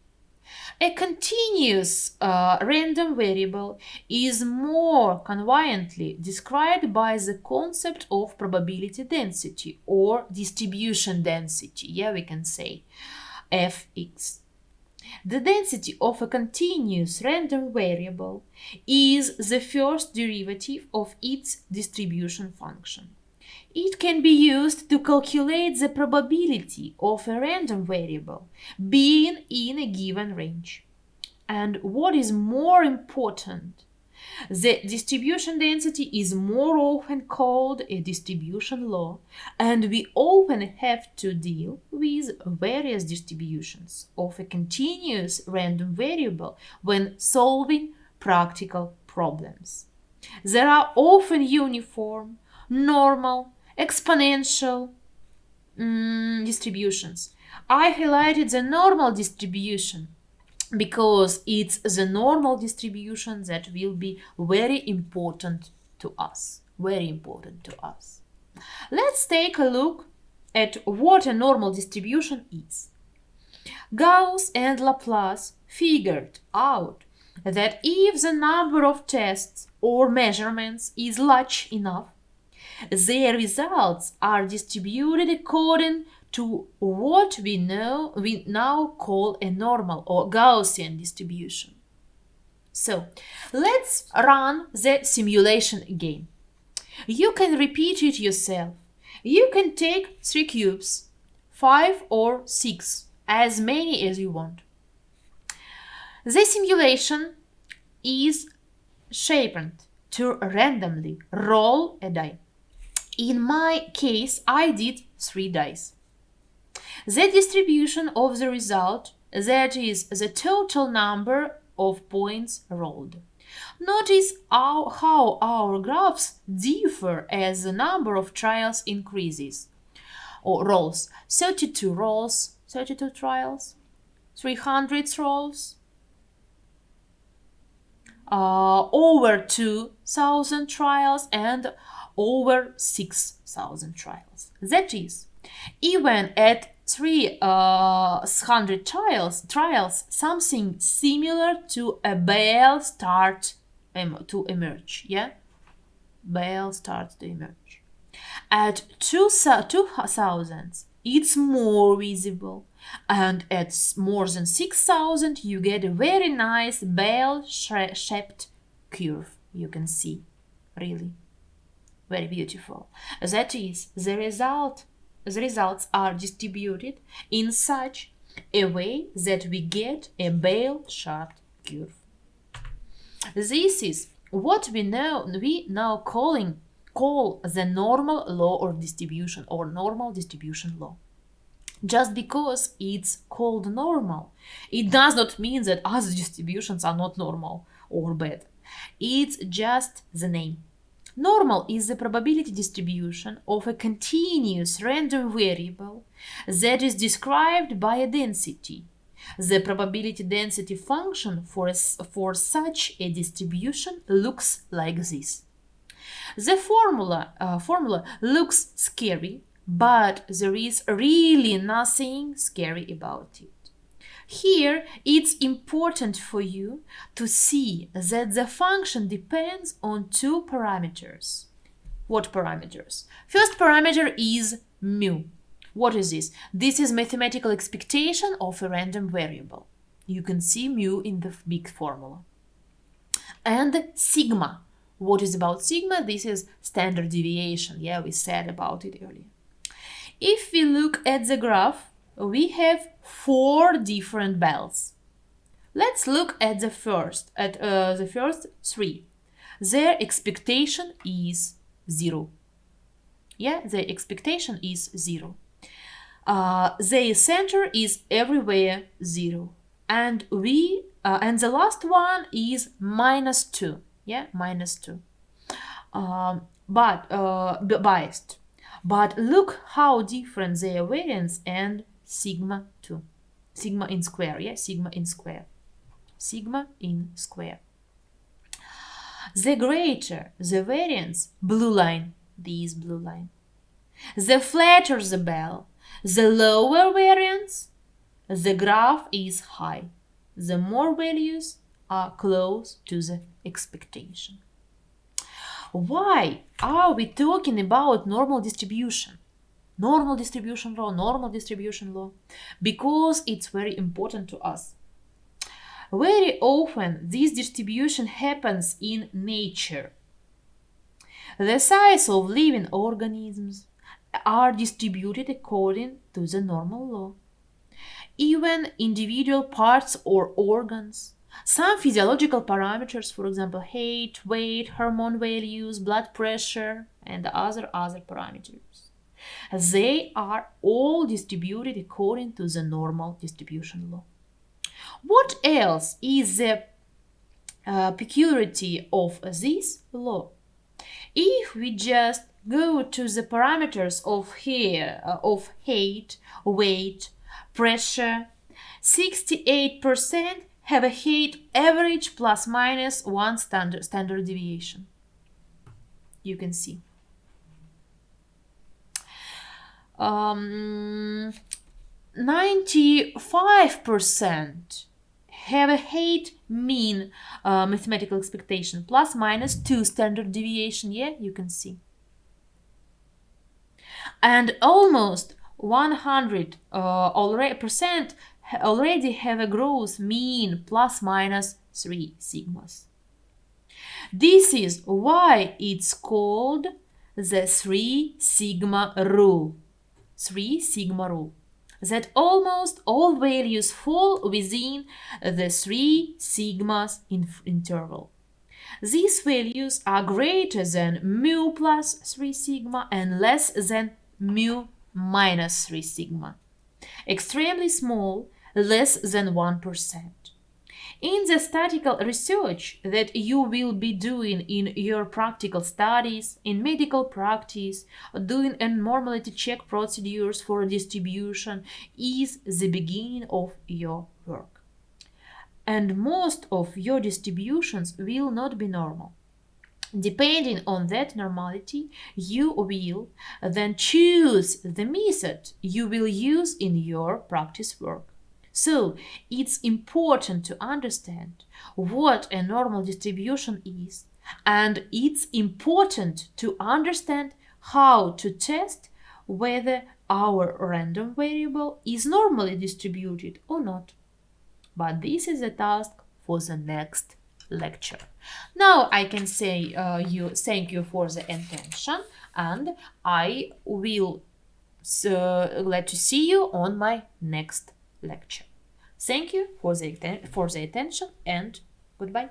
A continuous random variable is more conveniently described by the concept of probability density or distribution density, we can say fx. The density of a continuous random variable is the first derivative of its distribution function. It can be used to calculate the probability of a random variable being in a given range. And what is more important, the distribution density is more often called a distribution law, and we often have to deal with various distributions of a continuous random variable when solving practical problems. There are often uniform, normal, exponential distributions. I highlighted the normal distribution because it's the normal distribution that will be very important to us. Let's take a look at what a normal distribution is. Gauss and Laplace figured out that if the number of tests or measurements is large enough, their results are distributed according to what we now call a normal or Gaussian distribution. So, let's run the simulation again. You can repeat it yourself. You can take 3 cubes, 5 or 6, as many as you want. The simulation is shaped to randomly roll a die. In my case, I did 3 dice. The distribution of the result, that is, the total number of points rolled. Notice how our graphs differ as the number of trials increases, or rolls. 32 rolls, 32 trials, 300 rolls, over 2,000 trials, and over 6,000 trials. That is, even at 300 trials, something similar to a bell starts to emerge. Bell starts to emerge. At 2,000, it's more visible, and at more than 6,000, you get a very nice bell-shaped curve. You can see, really. Very beautiful. That is, the result the results are distributed in such a way that we get a bell-shaped curve. This is what we now call the normal law of distribution or normal distribution law. Just because it's called normal, it does not mean that other distributions are not normal or bad. It's just the name. Normal is the probability distribution of a continuous random variable that is described by a density. The probability density function for such a distribution looks like this. The formula looks scary, but there is really nothing scary about it. Here, it's important for you to see that the function depends on two parameters. What parameters? First parameter is mu. What is this? This is mathematical expectation of a random variable. You can see mu in the big formula. And sigma. What is about sigma? This is standard deviation. Yeah, we said about it earlier. If we look at the graph, we have 4 different bells. Let's look at the first 3. Their expectation is 0. Yeah, their expectation is 0. Their center is everywhere 0. And the last one is -2. Yeah, -2. Biased. But look how different their variance and sigma 2. Sigma in square, yeah, sigma in square. Sigma in square. The greater the variance, blue line, this blue line. The flatter the bell, the lower variance, the graph is high. The more values are close to the expectation. Why are we talking about normal distribution? Normal distribution law, because it's very important to us. Very often this distribution happens in nature. The size of living organisms are distributed according to the normal law. Even individual parts or organs, some physiological parameters, for example, height, weight, hormone values, blood pressure, and other parameters, they are all distributed according to the normal distribution law. What else is the peculiarity of this law? If we just go to the parameters of height, weight, pressure, 68% have a height average plus minus 1 standard deviation. You can see. 95% have a height mean mathematical expectation plus minus 2 standard deviation. Yeah, you can see. And almost 100% already have a growth mean plus minus 3 sigmas. This is why it's called the 3 sigma rule. 3 sigma rule. That almost all values fall within the 3 sigmas interval. These values are greater than mu plus 3 sigma and less than mu minus 3 sigma. Extremely small, less than 1%. In the statistical research that you will be doing in your practical studies, in medical practice, doing abnormality check procedures for distribution is the beginning of your work. And most of your distributions will not be normal. Depending on that normality, you will then choose the method you will use in your practice work. So, it's important to understand what a normal distribution is, and it's important to understand how to test whether our random variable is normally distributed or not. But this is a task for the next lecture. Now I can say thank you for the attention, and I will So glad to see you on my next lecture. Thank you for the attention and goodbye.